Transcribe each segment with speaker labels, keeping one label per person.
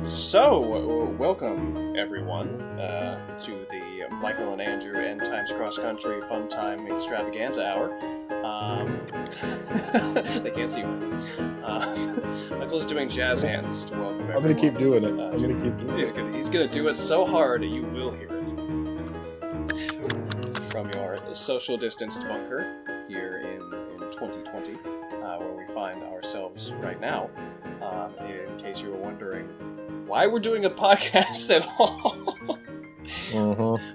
Speaker 1: So, welcome everyone to the Michael and Andrew and Times Cross Country Fun Time Extravaganza Hour. They can't see me. Michael's doing jazz hands to welcome everyone.
Speaker 2: I'm going to keep doing it. I'm going to keep doing it.
Speaker 1: He's going to do it so hard that you will hear it from your social distanced bunker here in 2020, where we find ourselves right now. In case you were wondering why we're doing a podcast at all.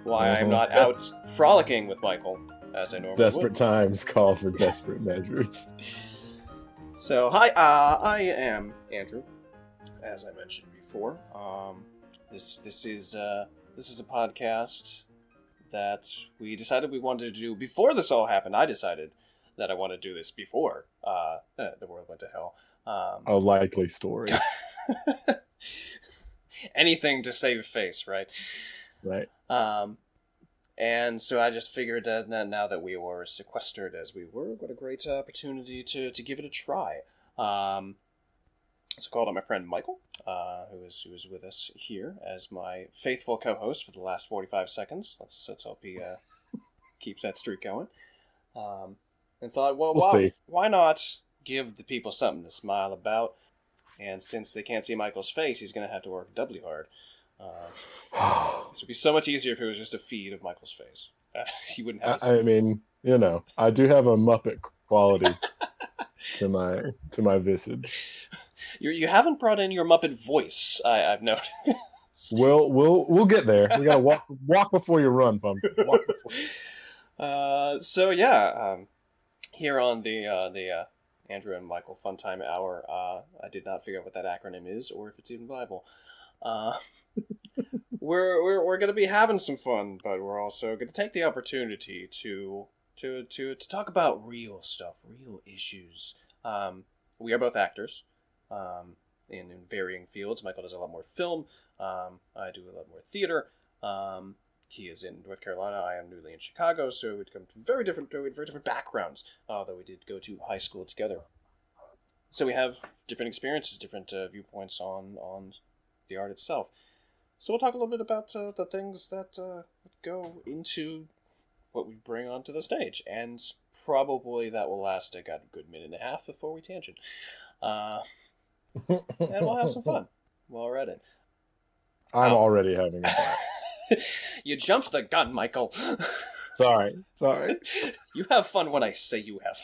Speaker 1: Why I'm not out frolicking with Michael as I normally
Speaker 2: Desperate
Speaker 1: would.
Speaker 2: Times call for desperate measures.
Speaker 1: So, hi, I am Andrew, as I mentioned before. This is a podcast that we decided we wanted to do before this all happened. I decided that I wanted to do this before the world went to hell.
Speaker 2: A likely story.
Speaker 1: Anything to save face, right?
Speaker 2: Right.
Speaker 1: And so I just figured that now that we were sequestered as we were, what a great opportunity to give it a try. So I called on my friend Michael, who is with us here as my faithful co-host for the last 45 seconds. Let's hope he keeps that streak going. And thought, why not give the people something to smile about? And since they can't see Michael's face, he's going to have to work doubly hard. This would be so much easier if it was just a feed of Michael's face. He wouldn't have to see.
Speaker 2: I mean, I do have a Muppet quality to my visage.
Speaker 1: You haven't brought in your Muppet voice, I've noticed.
Speaker 2: We'll get there. We gotta walk before you run, Pumpkin. Walk before.
Speaker 1: Here on the Andrew and Michael Funtime Hour, I did not figure out what that acronym is or if it's even viable. We're going to be having some fun, but we're also going to take the opportunity to talk about real stuff, real issues. We are both actors in varying fields. Michael does a lot more film. I do a lot more theater. He is in North Carolina. I am newly in Chicago, so we come to very different backgrounds, although we did go to high school together. So we have different experiences, different viewpoints on the art itself. So we'll talk a little bit about the things that go into what we bring onto the stage, and probably that will last a good minute and a half before we tangent. And we'll have some fun while we're at it.
Speaker 2: I'm already having a blast.
Speaker 1: You jumped the gun, Michael.
Speaker 2: Sorry.
Speaker 1: You have fun when I say you have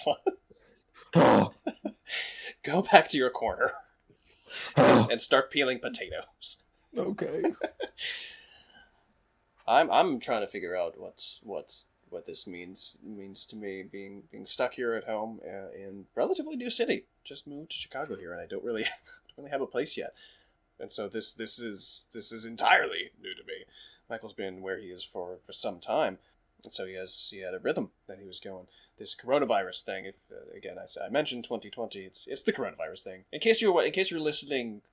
Speaker 1: fun. Go back to your corner and start peeling potatoes.
Speaker 2: Okay.
Speaker 1: I'm trying to figure out what this means to me being stuck here at home in relatively new city. Just moved to Chicago here, and I don't really have a place yet. And so this is entirely new to me. Michael's been where he is for some time, and so he had a rhythm that he was going. This coronavirus thing. If again, I mentioned 2020. It's the coronavirus thing. In case you're listening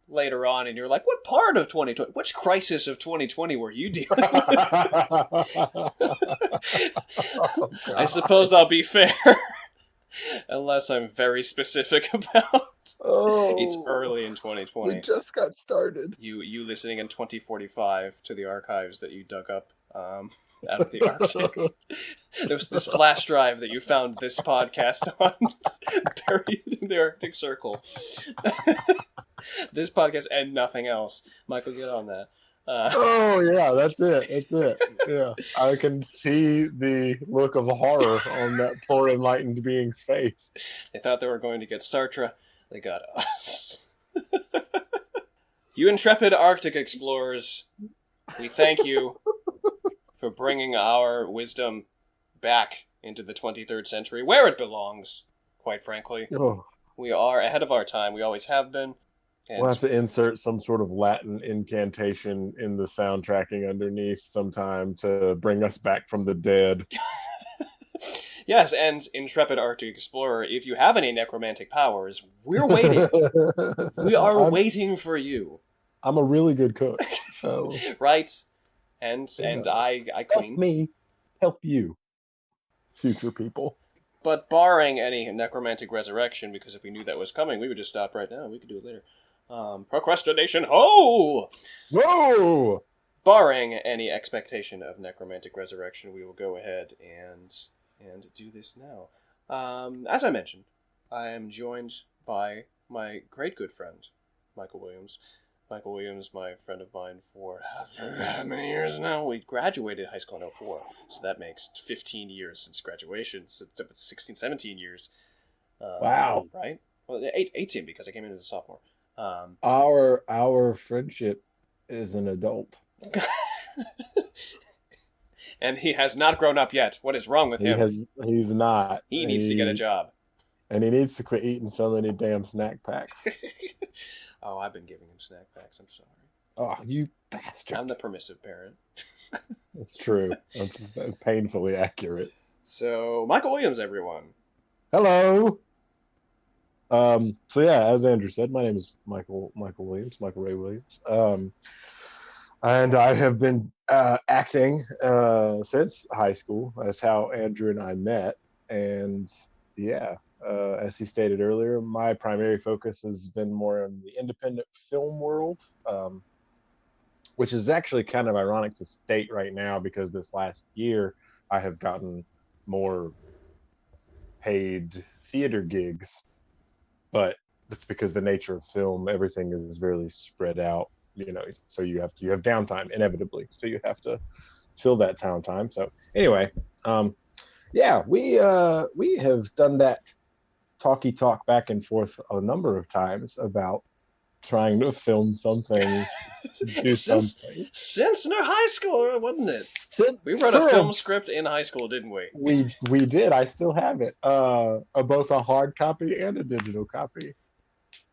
Speaker 1: later on and you're like, what part of 2020? Which crisis of 2020 were you dealing with? I suppose I'll be fair, unless I'm very specific about. It's early in 2020.
Speaker 2: We just got started.
Speaker 1: You listening in 2045 to the archives that you dug up out of the Arctic. There was this flash drive that you found this podcast on, buried in the Arctic Circle. This podcast and nothing else. Michael, get on that.
Speaker 2: Yeah, that's it. Yeah, I can see the look of horror on that poor enlightened being's face.
Speaker 1: They thought they were going to get Sartre. They got us. You intrepid Arctic explorers, we thank you for bringing our wisdom back into the 23rd century, where it belongs, quite frankly.
Speaker 2: Oh.
Speaker 1: We are ahead of our time. We always have been. And
Speaker 2: we'll have to insert some sort of Latin incantation in the soundtracking underneath sometime to bring us back from the dead.
Speaker 1: Yes, and intrepid Arctic explorer, if you have any necromantic powers, we're waiting. We are waiting for you.
Speaker 2: I'm a really good cook, so
Speaker 1: right. And I clean.
Speaker 2: Help me help you, future people.
Speaker 1: But barring any necromantic resurrection, because if we knew that was coming, we would just stop right now. We could do it later. Procrastination. Ho!
Speaker 2: Whoa!
Speaker 1: Barring any expectation of necromantic resurrection, we will go ahead and do this now. As I mentioned, I am joined by my great good friend, Michael Williams. Michael Williams, my friend of mine for how many years now? We graduated high school in 04, so that makes 15 years since graduation. So it's 16, 17 years.
Speaker 2: Wow.
Speaker 1: Right? Well, 18 because I came in as a sophomore.
Speaker 2: Our friendship is an adult.
Speaker 1: And he has not grown up yet. What is wrong with him?
Speaker 2: He's not.
Speaker 1: He needs to get a job.
Speaker 2: And he needs to quit eating so many damn snack packs.
Speaker 1: Oh, I've been giving him snack packs. I'm sorry.
Speaker 2: Oh, you bastard.
Speaker 1: I'm the permissive parent.
Speaker 2: That's true. That's painfully accurate.
Speaker 1: So, Michael Williams, everyone.
Speaker 2: Hello. So yeah, as Andrew said, my name is Michael Williams, Michael Ray Williams. And I have been acting since high school. That's how Andrew and I met. And yeah, as he stated earlier, my primary focus has been more in the independent film world, which is actually kind of ironic to state right now because this last year I have gotten more paid theater gigs, but that's because the nature of film, everything is very spread out, so you have downtime inevitably, so you have to fill that downtime. So anyway, yeah, we have done that talk back and forth a number of times about trying to film something, do something.
Speaker 1: Since high school, wasn't it? We wrote a film script in high school, didn't we?
Speaker 2: We did. I still have it, both a hard copy and a digital copy.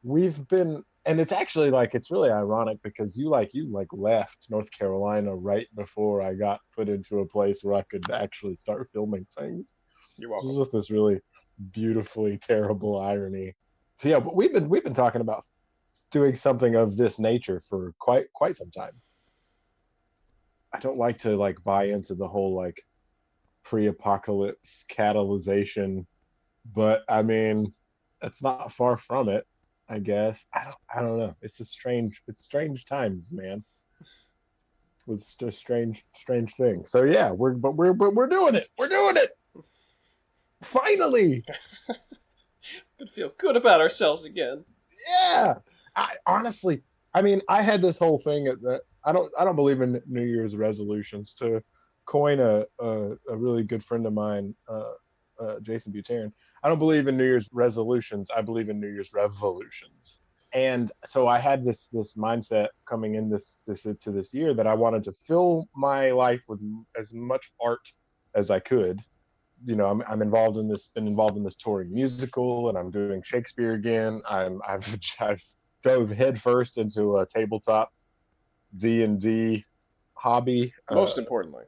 Speaker 2: We've been, and it's actually it's really ironic because you left North Carolina right before I got put into a place where I could actually start filming things.
Speaker 1: You're welcome.
Speaker 2: It's just this really beautifully terrible irony. So yeah, but we've been talking about doing something of this nature for quite some time. I don't like to buy into the whole pre-apocalypse catalyzation, but I mean, it's not far from it, I guess. I don't know. It's strange times, man. It's a strange thing. So yeah, we're doing it. We're doing it. Finally.
Speaker 1: Could feel good about ourselves again.
Speaker 2: Yeah. Honestly, I mean, I had this whole thing that I don't believe in New Year's resolutions. To coin a really good friend of mine, Jason Buterin, I don't believe in New Year's resolutions. I believe in New Year's revolutions. And so I had this mindset coming in to this year that I wanted to fill my life with as much art as I could. I'm involved in this, been involved in this touring musical, and I'm doing Shakespeare again. I've dove headfirst into a tabletop D&D hobby.
Speaker 1: Most importantly,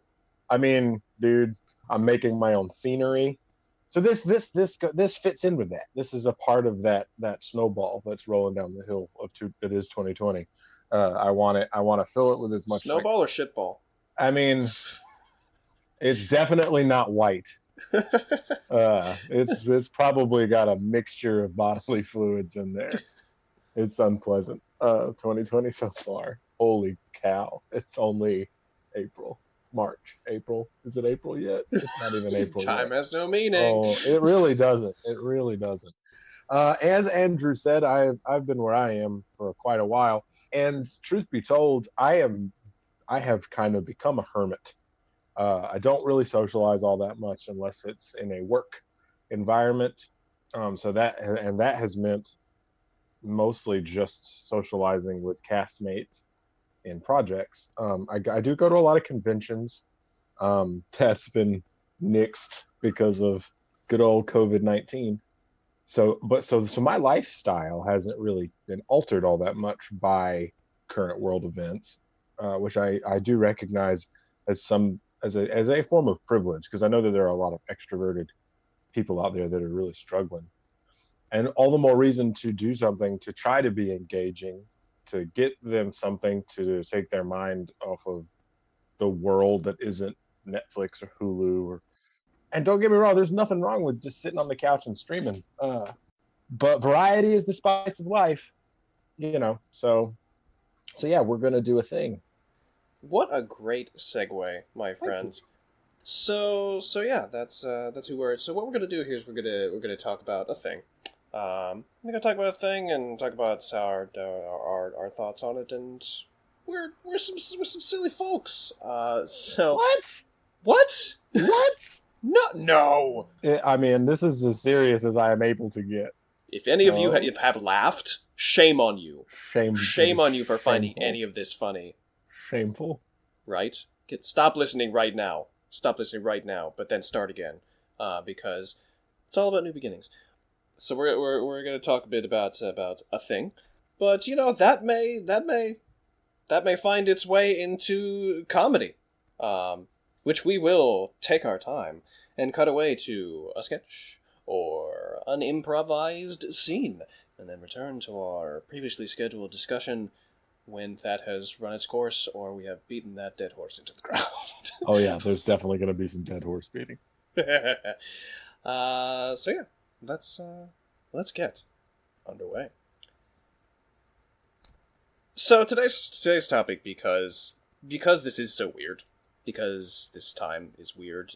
Speaker 2: I mean, dude, I'm making my own scenery. So this fits in with that. This is a part of that snowball that's rolling down the hill that is 2020. I want to fill it with as much
Speaker 1: snowball or shitball.
Speaker 2: I mean, it's definitely not white. It's probably got a mixture of bodily fluids in there. It's unpleasant. 2020 so far. Holy cow! It's only April. Is it April yet? It's not even April.
Speaker 1: Time
Speaker 2: yet.
Speaker 1: has no meaning.
Speaker 2: Oh, it really doesn't. It really doesn't. As Andrew said, I've been where I am for quite a while, and truth be told, I have kind of become a hermit. I don't really socialize all that much unless it's in a work environment. So that has meant mostly just socializing with castmates in projects. I do go to a lot of conventions. That's been nixed because of good old COVID-19. So my lifestyle hasn't really been altered all that much by current world events, which I do recognize as a form of privilege, because I know that there are a lot of extroverted people out there that are really struggling. And all the more reason to do something to try to be engaging, to get them something to take their mind off of the world that isn't Netflix or Hulu or And don't get me wrong, there's nothing wrong with just sitting on the couch and streaming. But variety is the spice of life, you know. So yeah, we're gonna do a thing.
Speaker 1: What a great segue, my
Speaker 2: Thank you.
Speaker 1: friends. So yeah, that's who we're. So what we're gonna do here is we're gonna talk about a thing. We're gonna talk about a thing and talk about our thoughts on it, and we're some silly folks. So
Speaker 2: What?
Speaker 1: what?
Speaker 2: What?
Speaker 1: No.
Speaker 2: I mean, this is as serious as I am able to get.
Speaker 1: If any of you
Speaker 2: So
Speaker 1: have laughed, shame on you. Shame on you for finding
Speaker 2: shameful.
Speaker 1: any of this funny.
Speaker 2: Shameful.
Speaker 1: Right? Stop listening right now. Stop listening right now, but then start again, because it's all about new beginnings. So we're going to talk a bit about a thing, but you know that may find its way into comedy, which we will take our time and cut away to a sketch or an improvised scene, and then return to our previously scheduled discussion when that has run its course or we have beaten that dead horse into the ground.
Speaker 2: Oh yeah, there's definitely going to be some dead horse beating.
Speaker 1: So yeah, let's get underway. So today's topic, because this is so weird, because this time is weird,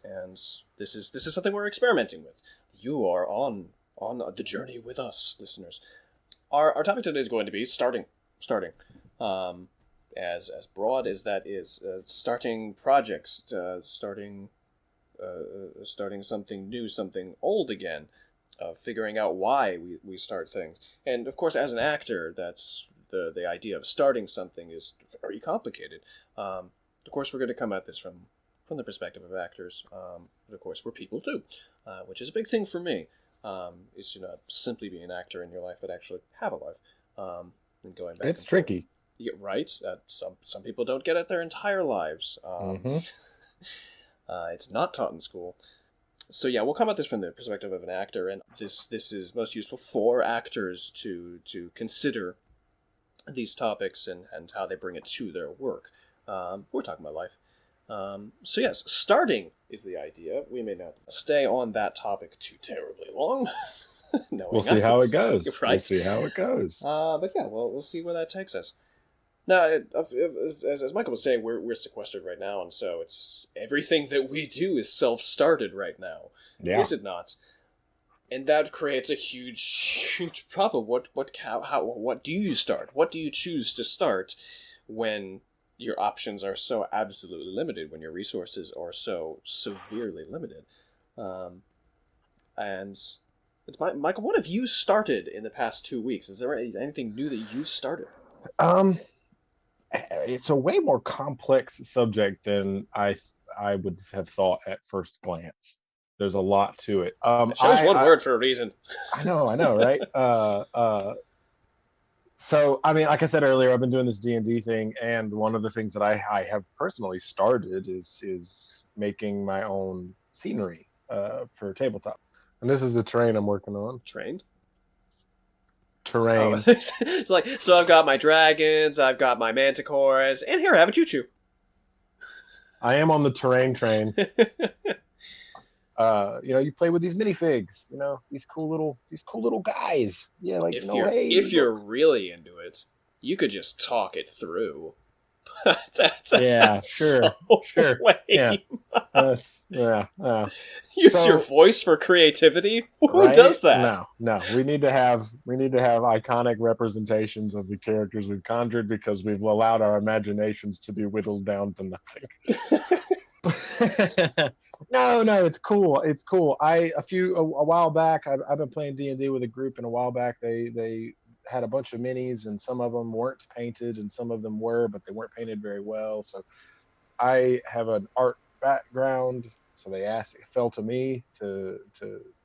Speaker 1: and this is something we're experimenting with. You are on the journey with us, listeners. Our topic today is going to be starting. As broad as that is, starting projects, starting something new, something old again, figuring out why we start things. And of course, as an actor, that's the idea of starting something is very complicated. Of course, we're going to come at this from the perspective of actors, but of course, we're people too, which is a big thing for me. Is to not simply be an actor in your life, but actually have a life. And going back,
Speaker 2: It's tricky.
Speaker 1: yeah, right. Some people don't get it their entire lives. It's not taught in school. So yeah, we'll come at this from the perspective of an actor, and this is most useful for actors to consider these topics and how they bring it to their work. We're talking about life. So yes, starting is the idea. We may not stay on that topic too terribly long.
Speaker 2: We'll see how it goes.
Speaker 1: Right?
Speaker 2: We'll see how it goes.
Speaker 1: But yeah, we'll see where that takes us. Now, as Michael was saying, we're sequestered right now, and so it's everything that we do is self-started right now.
Speaker 2: Yeah.
Speaker 1: Is it not? And that creates a huge problem. What do you start? What do you choose to start when your options are so absolutely limited, when your resources are so severely limited? And it's Michael. What have you started in the past 2 weeks? Is there anything new that you've started?
Speaker 2: It's a way more complex subject than I would have thought at first glance. There's a lot to it.
Speaker 1: Show's one word for a reason.
Speaker 2: I know, right? So I mean, like I said earlier, I've been doing this D&D thing, and one of the things that I have personally started is making my own scenery for tabletop. And this is the terrain I'm working on.
Speaker 1: Terrain.
Speaker 2: Oh,
Speaker 1: it's like, so I've got my dragons, I've got my manticores, and here I have a choo-choo.
Speaker 2: I am on the terrain train. You play with these minifigs, these cool little guys. Yeah, like
Speaker 1: if you're really into it, you could just talk it through. that's
Speaker 2: sure.
Speaker 1: Lame.
Speaker 2: Yeah.
Speaker 1: Use your voice for creativity. Who does that?
Speaker 2: No. We need to have iconic representations of the characters we've conjured, because we've allowed our imaginations to be whittled down to nothing. No, it's cool. A while back, I've been playing D&D with a group, and a while back they had a bunch of minis, and some of them weren't painted and some of them were, but they weren't painted very well. So I have an art background, so it fell to me to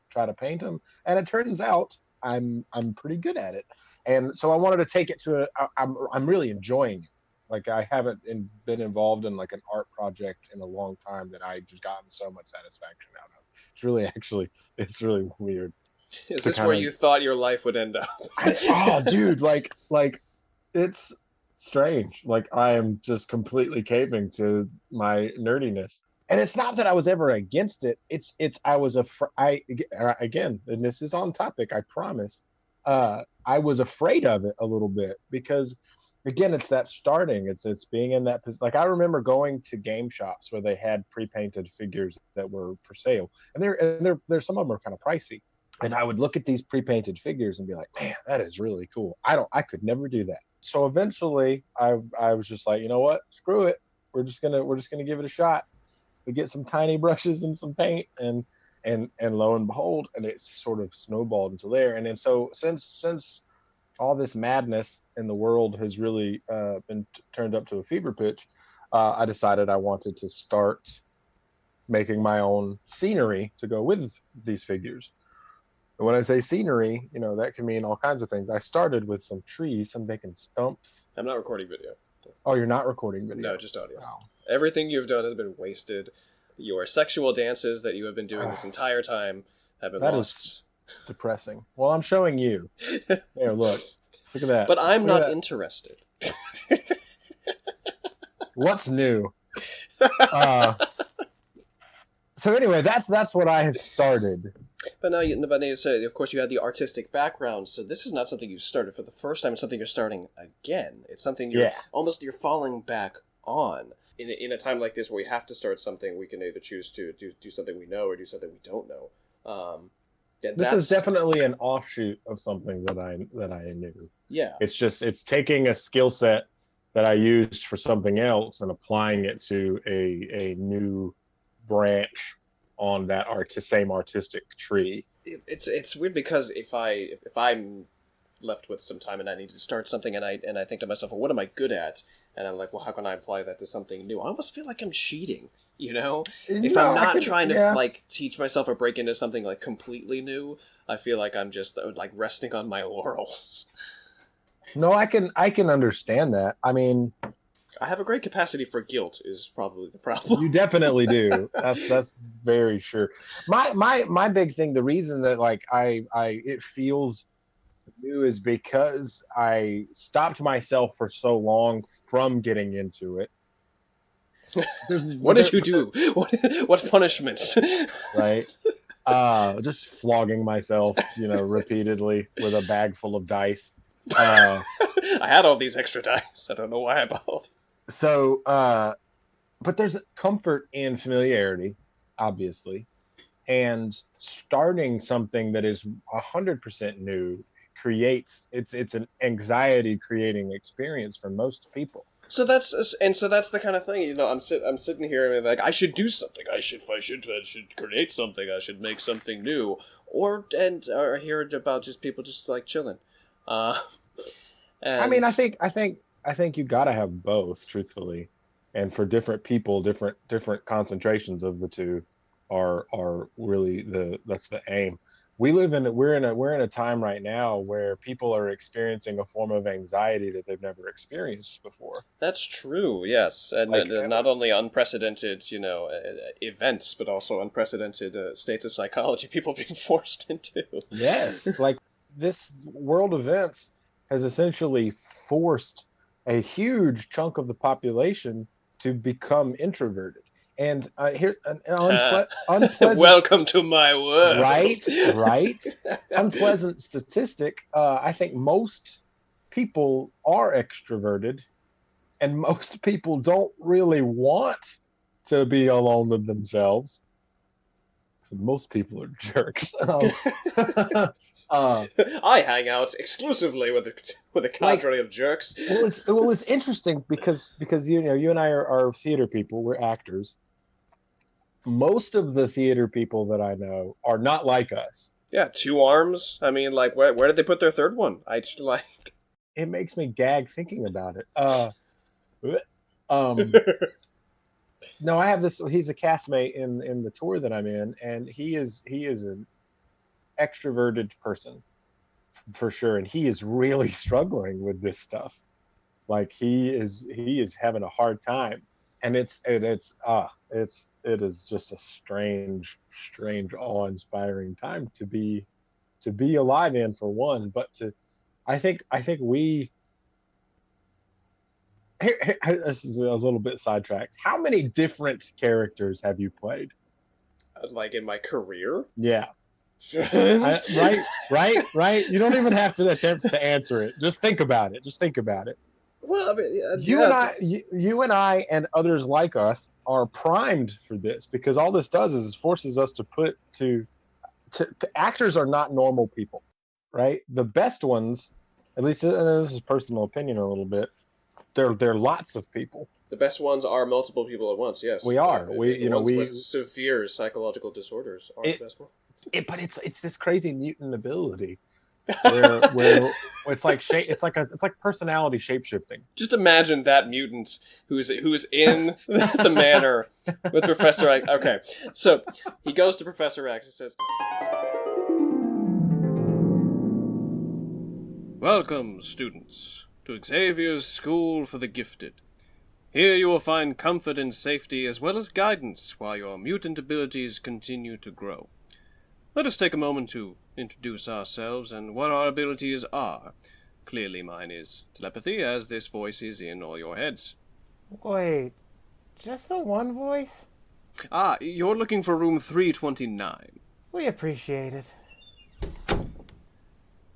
Speaker 2: try to paint them, and it turns out I'm pretty good at it. And so I wanted to take it to I'm really enjoying it. Like, I haven't been involved in like an art project in a long time that I just gotten so much satisfaction out of. It's really weird.
Speaker 1: Is this where you thought your life would end up?
Speaker 2: Dude, like it's strange. Like, I am just completely caving to my nerdiness. And it's not that I was ever against it. It's I was again, and this is on topic, I promise. I was afraid of it a little bit because, again, it's that starting. It's being in that like I remember going to game shops where they had pre-painted figures that were for sale, and they're some of them are kind of pricey. And I would look at these pre-painted figures and be like, man, that is really cool. I could never do that. So eventually, I was just like, you know what, screw it. We're just gonna give it a shot. We get some tiny brushes and some paint, and lo and behold, and it sort of snowballed into there. And then so since all this madness in the world has really been turned up to a fever pitch, I decided I wanted to start making my own scenery to go with these figures. And when I say scenery, that can mean all kinds of things. I started with some trees. I'm making stumps.
Speaker 1: I'm not recording video.
Speaker 2: Oh, you're not recording video?
Speaker 1: No, just audio.
Speaker 2: Wow.
Speaker 1: Everything you've done has been wasted. Your sexual dances that you have been doing this entire time have been
Speaker 2: that
Speaker 1: lost.
Speaker 2: Is depressing. Well, I'm showing you. There, look. Look at that.
Speaker 1: But I'm not interested.
Speaker 2: What's new? So anyway, that's what I have started.
Speaker 1: But now you say, of course, you had the artistic background, so this is not something you've started for the first time. It's something you're starting again. It's something you're falling back on. In a time like this where we have to start something, we can either choose to do something we know or do something we don't know.
Speaker 2: This is definitely an offshoot of something that I knew.
Speaker 1: Yeah.
Speaker 2: It's taking a skill set that I used for something else and applying it to a new branch on that same artistic tree.
Speaker 1: It's weird because if I'm left with some time and I need to start something and I think to myself, well, what am I good at? And I'm like, well, how can I apply that to something new? I almost feel like I'm cheating, If I'm not trying to teach myself or break into something like completely new, I feel like I'm just like resting on my laurels.
Speaker 2: No, I can understand that. I mean,
Speaker 1: I have a great capacity for guilt is probably the problem.
Speaker 2: You definitely do. That's very sure. My big thing, the reason that it feels new is because I stopped myself for so long from getting into it.
Speaker 1: What did you do? What punishments?
Speaker 2: Right. Just flogging myself, repeatedly with a bag full of dice.
Speaker 1: I had all these extra dice. I don't know why I bought.
Speaker 2: So, but there's comfort in familiarity, obviously, and starting something that is 100% new creates it's an anxiety creating experience for most people.
Speaker 1: So that's the kind of thing, I'm sitting here and like, I should do something. I should create something. I should make something new, or hear about just people just like chilling. I
Speaker 2: mean, I think you got to have both, truthfully, and for different people, different concentrations of the two are really that's the aim. We're in a time right now where people are experiencing a form of anxiety that they've never experienced before.
Speaker 1: That's true, yes, and not only unprecedented, events, but also unprecedented states of psychology people being forced into.
Speaker 2: Yes, like this world events has essentially forced a huge chunk of the population to become introverted. And here's an unpleasant.
Speaker 1: Welcome to my world.
Speaker 2: Right. Unpleasant statistic. I think most people are extroverted, and most people don't really want to be alone with themselves. So most people are jerks.
Speaker 1: I hang out exclusively with a cadre of jerks.
Speaker 2: Well, it's interesting because you and I are theater people. We're actors. Most of the theater people that I know are not like us.
Speaker 1: Yeah, 2 arms. I mean, like, where did they put their third one? I just like.
Speaker 2: It makes me gag thinking about it. No, I have this. He's a castmate in the tour that I'm in, and he is an extroverted person for sure, and he is really struggling with this stuff. Like he is having a hard time, and it is just a strange, awe-inspiring time to be alive in, for one, but I think we This is a little bit sidetracked. How many different characters have you played?
Speaker 1: Like in my career?
Speaker 2: Yeah. Right. You don't even have to attempt to answer it. Just think about it.
Speaker 1: Well, I mean,
Speaker 2: You and I and others like us are primed for this, because all this does is forces us to put to actors are not normal people, right? The best ones, at least, and this is personal opinion a little bit, they're lots of people.
Speaker 1: the best ones are multiple people at once. Yes,
Speaker 2: We are.
Speaker 1: The ones with severe psychological disorders are the best ones.
Speaker 2: But it's this crazy mutant ability where it's like personality shapeshifting.
Speaker 1: Just imagine that mutant who's in the manor with Professor X. Okay, so he goes to Professor X and says, "Welcome, students, to Xavier's School for the Gifted. Here you will find comfort and safety as well as guidance while your mutant abilities continue to grow. Let us take a moment to introduce ourselves and what our abilities are. Clearly mine is telepathy, as this voice is in all your heads."
Speaker 3: Wait, just the one voice?
Speaker 1: Ah, you're looking for room 329.
Speaker 3: We appreciate it.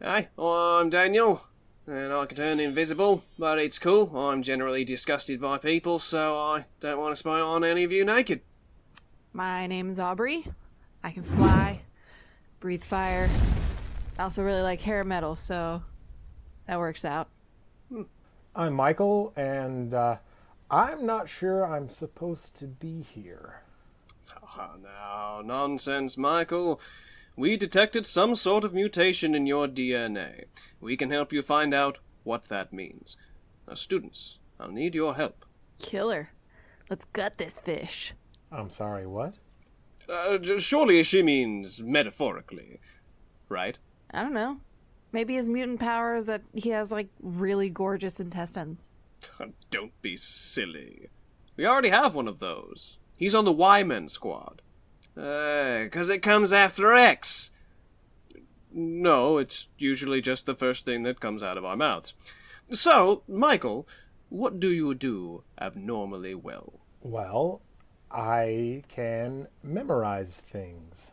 Speaker 1: Hi, I'm Daniel, and I can turn invisible, but it's cool. I'm generally disgusted by people, so I don't want to spy on any of you naked.
Speaker 4: My name's Aubrey. I can fly, breathe fire. I also really like hair metal, so that works out.
Speaker 3: I'm Michael, and I'm not sure I'm supposed to be here.
Speaker 1: Oh, now, nonsense, Michael. We detected some sort of mutation in your DNA. We can help you find out what that means. Now, students, I'll need your help.
Speaker 4: Killer. Let's gut this fish.
Speaker 3: I'm sorry, what?
Speaker 1: Surely she means metaphorically, right?
Speaker 4: I don't know. Maybe his mutant power is that he has, like, really gorgeous intestines.
Speaker 1: Don't be silly. We already have one of those. He's on the Y-Men squad. 'Cause it comes after X. No, it's usually just the first thing that comes out of our mouths. So, Michael, what do you do abnormally well?
Speaker 3: Well, I can memorize things.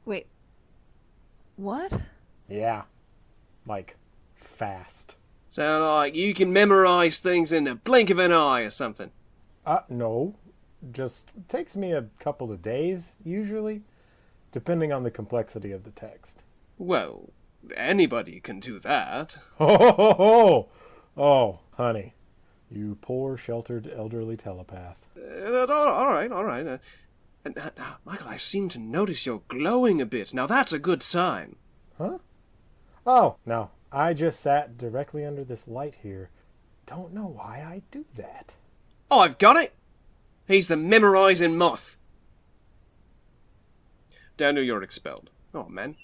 Speaker 4: Wait. What?
Speaker 3: Yeah. Like, fast.
Speaker 1: Sound like you can memorize things in the blink of an eye or something.
Speaker 3: No. Just takes me a couple of days, usually, depending on the complexity of the text.
Speaker 1: Well, anybody can do that.
Speaker 3: Oh, honey. You poor, sheltered, elderly telepath.
Speaker 1: All right. Michael, I seem to notice you're glowing a bit. Now that's a good sign.
Speaker 3: Huh? Oh, no. I just sat directly under this light here. Don't know why I do that.
Speaker 1: I've got it! He's the memorizing moth. Daniel, you're expelled. Oh, man.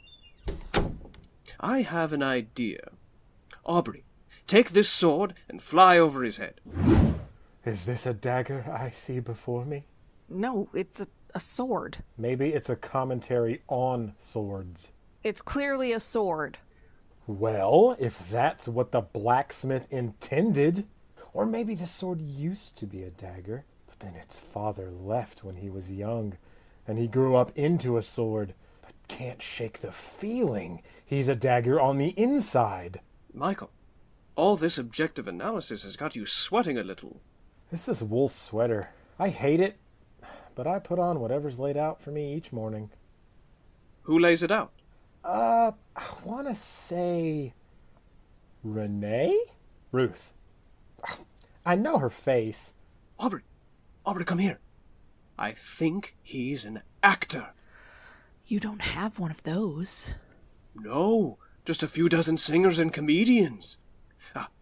Speaker 1: I have an idea. Aubrey, take this sword and fly over his head.
Speaker 3: Is this a dagger I see before me?
Speaker 4: No, it's a sword.
Speaker 3: Maybe it's a commentary on swords.
Speaker 4: It's clearly a sword.
Speaker 3: Well, if that's what the blacksmith intended. Or maybe the sword used to be a dagger, but then its father left when he was young, and he grew up into a sword, but can't shake the feeling he's a dagger on the inside.
Speaker 1: Michael, all this objective analysis has got you sweating a little.
Speaker 3: This is wool sweater. I hate it, but I put on whatever's laid out for me each morning.
Speaker 1: Who lays it out?
Speaker 3: I want to say Renee? Ruth. I know her face.
Speaker 1: Aubrey, come here. I think he's an actor.
Speaker 4: You don't have one of those.
Speaker 1: No, just a few dozen singers and comedians.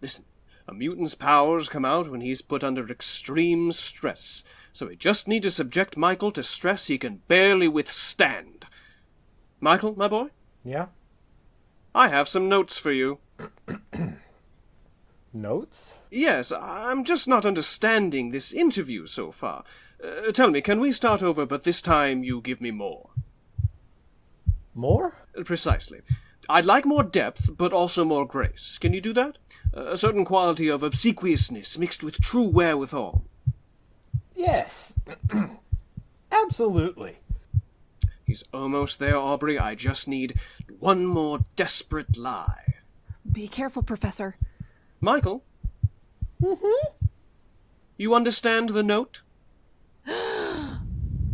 Speaker 1: Listen, a mutant's powers come out when he's put under extreme stress, so we just need to subject Michael to stress he can barely withstand. Michael, my boy?
Speaker 3: Yeah?
Speaker 1: I have some notes for you.
Speaker 3: Notes?
Speaker 1: Yes, I'm just not understanding this interview so far. Tell me, can we start over, but this time you give me more?
Speaker 3: More?
Speaker 1: Precisely. I'd like more depth, but also more grace. Can you do that? A certain quality of obsequiousness mixed with true wherewithal.
Speaker 3: Yes. Absolutely.
Speaker 1: He's almost there, Aubrey. I just need one more desperate lie.
Speaker 4: Be careful, Professor.
Speaker 1: Michael?
Speaker 3: Mm-hmm.
Speaker 1: You understand the note?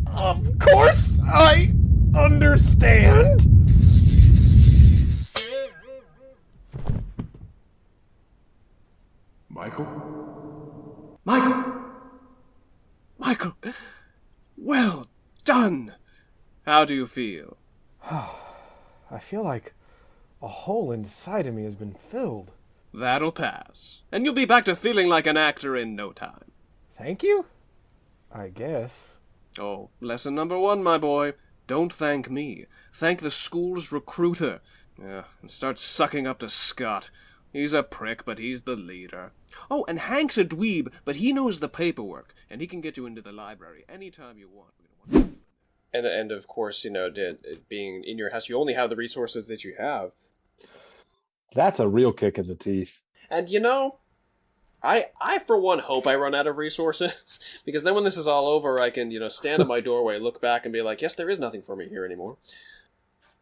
Speaker 3: Of course I understand.
Speaker 5: Michael?
Speaker 1: Michael! Well done! How do you feel?
Speaker 3: I feel like a hole inside of me has been filled.
Speaker 1: That'll pass. And you'll be back to feeling like an actor in no time.
Speaker 3: Thank you? I guess.
Speaker 1: Oh, lesson number 1, my boy. Don't thank me. Thank the school's recruiter. Yeah, and start sucking up to Scott. He's a prick, but he's the leader. Oh, and Hank's a dweeb, but he knows the paperwork, and he can get you into the library anytime you want. And of course, being in your house, you only have the resources that you have.
Speaker 2: That's a real kick in the teeth.
Speaker 1: And I for one hope I run out of resources, because then when this is all over, I can, stand at my doorway, look back, and be like, yes, there is nothing for me here anymore.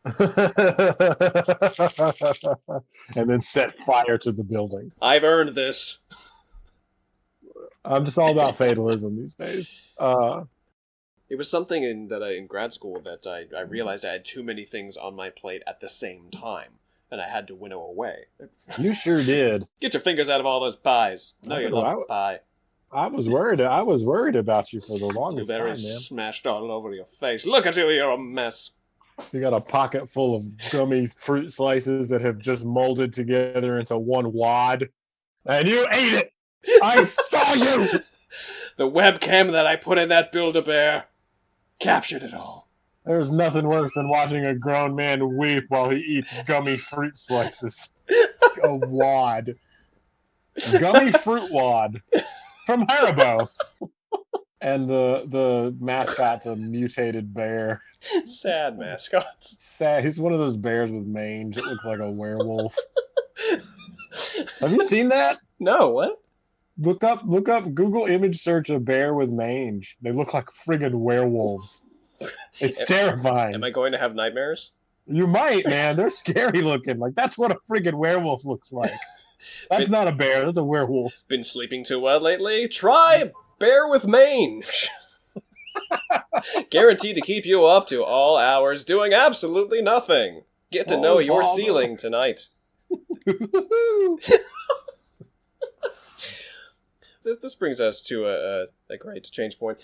Speaker 2: And then set fire to the building.
Speaker 1: I've earned this.
Speaker 2: I'm just all about fatalism these days.
Speaker 1: It was something in grad school that I realized I had too many things on my plate at the same time, and I had to winnow away.
Speaker 2: You sure did.
Speaker 1: Get your fingers out of all those pies. No, you love pie.
Speaker 2: I was worried about you for the longest time, man.
Speaker 1: Smashed all over your face. Look at you, you're a mess.
Speaker 2: You got a pocket full of gummy fruit slices that have just molded together into one wad, and you ate it. I saw you.
Speaker 1: The webcam that I put in that Build-A-Bear captured it all.
Speaker 2: There's nothing worse than watching a grown man weep while he eats gummy fruit slices. A wad. Gummy fruit wad. From Haribo. And the mascot's a mutated bear.
Speaker 1: Sad mascots.
Speaker 2: Sad. He's one of those bears with mange. It looks like a werewolf. Have you seen that?
Speaker 1: No, what?
Speaker 2: Look up, Google image search a bear with mange. They look like friggin' werewolves. It's terrifying.
Speaker 1: Am I going to have nightmares?
Speaker 2: You might, man. They're scary looking. Like, that's what a friggin' werewolf looks like. That's not a bear. That's a werewolf.
Speaker 1: Been sleeping too well lately? Try bear with mange. Guaranteed to keep you up to all hours doing absolutely nothing. Get to know your ceiling tonight. This brings us to a great change point.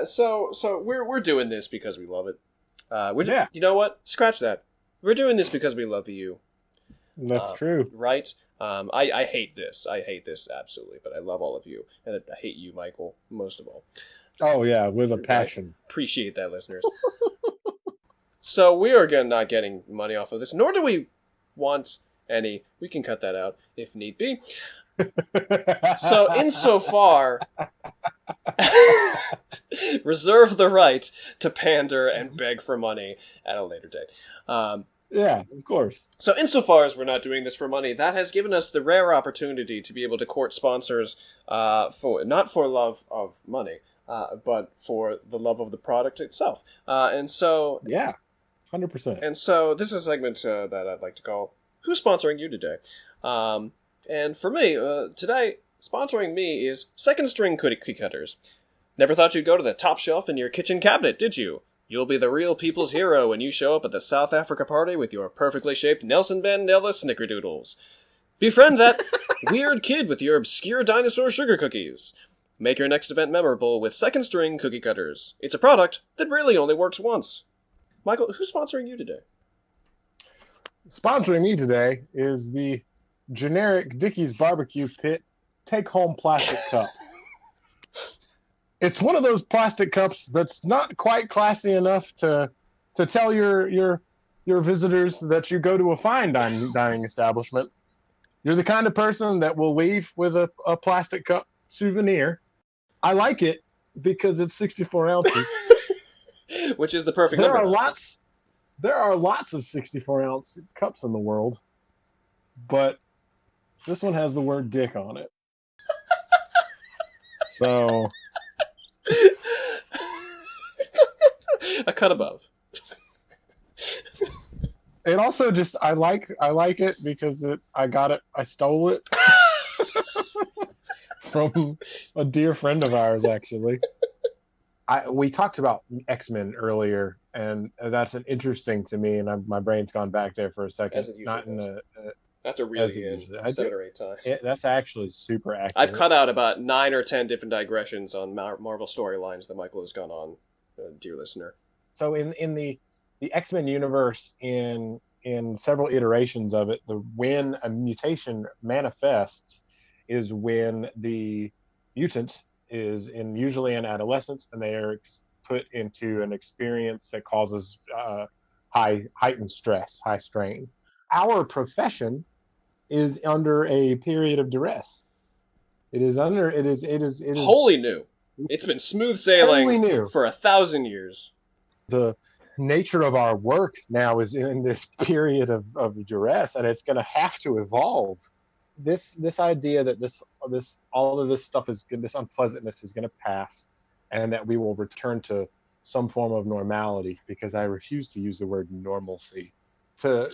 Speaker 1: So we're doing this because we love it.
Speaker 2: Yeah.
Speaker 1: You know what? Scratch that. We're doing this because we love you.
Speaker 2: That's true.
Speaker 1: Right? I hate this. I hate this absolutely, but I love all of you. And I hate you, Michael, most of all.
Speaker 2: Oh, yeah, with a passion.
Speaker 1: I appreciate that, listeners. So we are not getting money off of this, nor do we want any. We can cut that out if need be. So insofar, reserve the right to pander and beg for money at a later date.
Speaker 2: Yeah, of course.
Speaker 1: So insofar as we're not doing this for money, that has given us the rare opportunity to be able to court sponsors for not for love of money, but for the love of the product itself. And so...
Speaker 2: Yeah, 100%.
Speaker 1: And so this is a segment that I'd like to call Who's Sponsoring You Today? And for me, today, sponsoring me is Second String Cookie Cutters. Never thought you'd go to the top shelf in your kitchen cabinet, did you? You'll be the real people's hero when you show up at the South Africa party with your perfectly shaped Nelson Mandela snickerdoodles. Befriend that weird kid with your obscure dinosaur sugar cookies. Make your next event memorable with Second String Cookie Cutters. It's a product that really only works once. Michael, who's sponsoring you today?
Speaker 2: Sponsoring me today is the generic Dickey's Barbecue Pit take-home plastic cup. It's one of those plastic cups that's not quite classy enough to tell your visitors that you go to a fine dining establishment. You're the kind of person that will leave with a plastic cup souvenir. I like it because it's 64 ounces.
Speaker 1: Which is the perfect number.
Speaker 2: There are lots of 64-ounce cups in the world, but this one has the word dick on it. So
Speaker 1: A cut above.
Speaker 2: it also just I like it because I stole it from a dear friend of ours actually. We talked about X-Men earlier, and that's an interesting to me, and my brain's gone back there for a second.
Speaker 1: As it usually
Speaker 2: Not in
Speaker 1: does.
Speaker 2: a
Speaker 1: After
Speaker 2: as
Speaker 1: really
Speaker 2: it
Speaker 1: in
Speaker 2: usually. I
Speaker 1: 7
Speaker 2: do.
Speaker 1: or 8 times.
Speaker 2: That's actually super accurate.
Speaker 1: I've cut out about 9 or 10 different digressions on Marvel storylines that Michael has gone on, dear listener.
Speaker 2: So in the X-Men universe, in several iterations of it, when a mutation manifests is when the mutant is usually in adolescence, and they are put into an experience that causes heightened stress, high strain. Our profession is under a period of duress. It is
Speaker 1: Wholly new. It's been smooth
Speaker 2: wholly
Speaker 1: sailing
Speaker 2: new.
Speaker 1: for 1,000 years.
Speaker 2: The nature of our work now is in this period of duress, and it's going to have to evolve. This idea that all of this stuff this unpleasantness is going to pass, and that we will return to some form of normality, because I refuse to use the word normalcy. To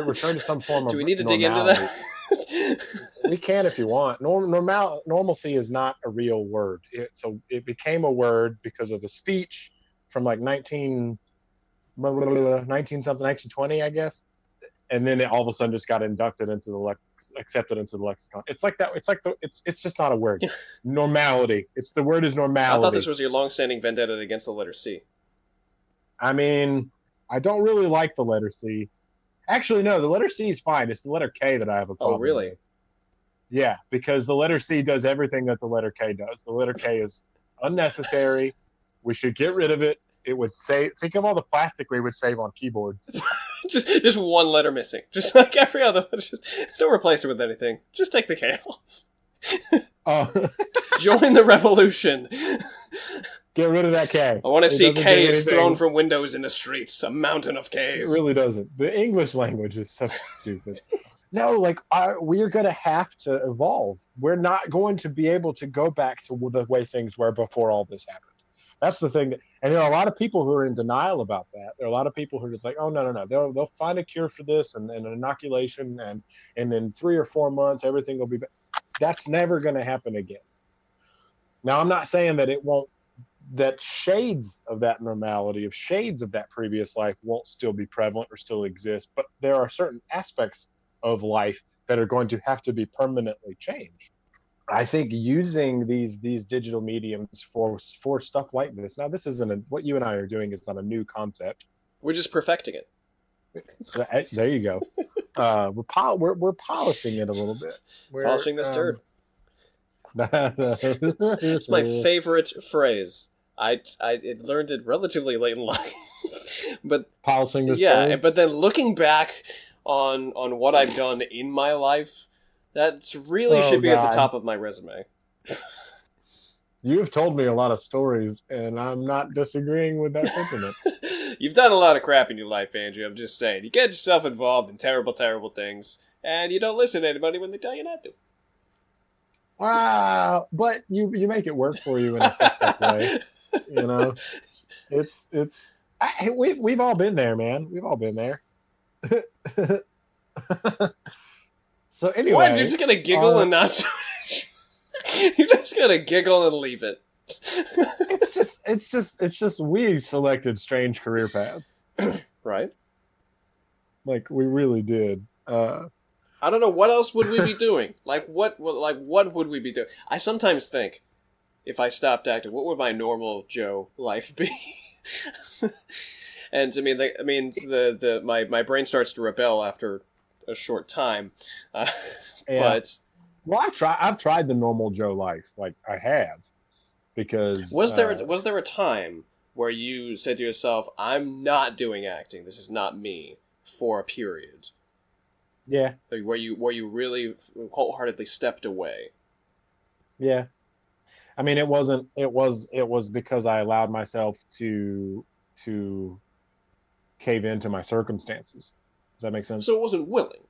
Speaker 2: return to some form of
Speaker 1: Do we need to
Speaker 2: normality.
Speaker 1: dig into that?
Speaker 2: We can if you want. Normalcy is not a real word. It became a word because of a speech from like 19 something, 1920, I guess. And then it all of a sudden just got inducted into accepted into the lexicon. It's like that. It's just not a word. Normality. The word is normality.
Speaker 1: I thought this was your long-standing vendetta against the letter C.
Speaker 2: I mean, I don't really like the letter C. Actually, no, the letter C is fine. It's the letter K that I have a problem.
Speaker 1: Oh, really?
Speaker 2: With. Yeah, because the letter C does everything that the letter K does. The letter K is unnecessary. We should get rid of it. It would save. Think of all the plastic we would save on keyboards.
Speaker 1: just one letter missing. Just like every other one. Just don't replace it with anything. Just take the K off. Join the revolution.
Speaker 2: Get rid of that K.
Speaker 1: I want to see K's thrown from windows in the streets. A mountain of K's.
Speaker 2: It really doesn't. The English language is so stupid. No, we're going to have to evolve. We're not going to be able to go back to the way things were before all this happened. That's the thing. And there are a lot of people who are in denial about that. There are a lot of people who are just like, oh, no. They'll find a cure for this and an inoculation, and in 3 or 4 months, everything will be back. That's never going to happen again. Now, I'm not saying that it won't, that shades of that normality, of shades of that previous life won't still be prevalent or still exist, but there are certain aspects of life that are going to have to be permanently changed. I think using these digital mediums for stuff like this. Now, this isn't what you and I are doing is not a new concept.
Speaker 1: We're just perfecting it.
Speaker 2: There you go. We're polishing it a little bit.
Speaker 1: Polishing this turd. It's my favorite phrase. I learned it relatively late in life, but
Speaker 2: polishing this turd.
Speaker 1: But then looking back on what I've done in my life, that really should be at the top of my resume.
Speaker 2: You have told me a lot of stories, and I'm not disagreeing with that sentiment.
Speaker 1: You've done a lot of crap in your life, Andrew. I'm just saying. You get yourself involved in terrible, terrible things, and you don't listen to anybody when they tell you not to.
Speaker 2: Wow, but you make it work for you in a effective way. You know, we've all been there, man. We've all been there. So anyway,
Speaker 1: what? You're just gonna giggle and not? You're just gonna giggle and leave it.
Speaker 2: It's just we selected strange career paths,
Speaker 1: right?
Speaker 2: Like we really did.
Speaker 1: I don't know, what else would we be doing? What would we be doing? I sometimes think, if I stopped acting, what would my normal Joe life be? And my brain starts to rebel after a short time.
Speaker 2: Yeah.
Speaker 1: But
Speaker 2: I've tried the normal Joe life, like I have, because
Speaker 1: was there a time where you said to yourself, "I'm not doing acting. This is not me," for a period?
Speaker 2: Yeah.
Speaker 1: Where you really wholeheartedly stepped away.
Speaker 2: Yeah. I mean, it was because I allowed myself to cave into my circumstances. Does that make sense?
Speaker 1: So it wasn't willing.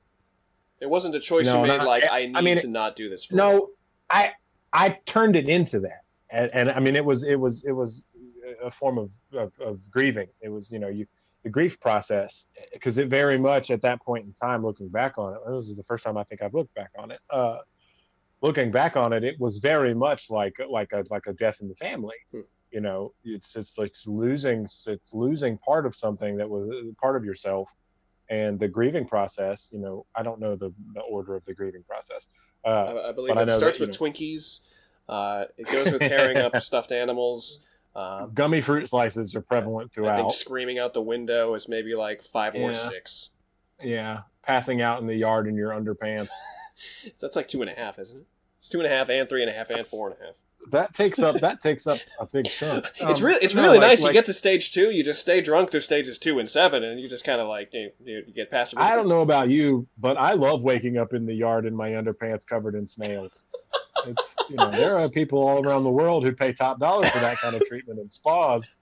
Speaker 1: It wasn't a choice you made. I need to not do this. For
Speaker 2: no, I turned it into that, and I mean it was a form of grieving. It was the grief process, because it very much at that point in time, looking back on it, this is the first time I think I've looked back on it. Looking back on it, it was very much like a death in the family. It's like losing part of something that was part of yourself, and the grieving process. I don't know the order of the grieving process.
Speaker 1: I believe it starts with Twinkies. It goes with tearing up stuffed animals.
Speaker 2: Gummy fruit slices are prevalent throughout.
Speaker 1: I think screaming out the window is maybe like 5 or 6.
Speaker 2: Yeah, passing out in the yard in your underpants.
Speaker 1: So that's like 2.5, isn't it? It's 2.5 and 3.5 and 4.5.
Speaker 2: That takes up a big chunk.
Speaker 1: It's really nice. You get to stage 2, you just stay drunk through stages 2 and 7, and you just kind of like you get past it.
Speaker 2: I don't know about you, but I love waking up in the yard in my underpants covered in snails. It's there are people all around the world who pay top dollar for that kind of treatment in spas.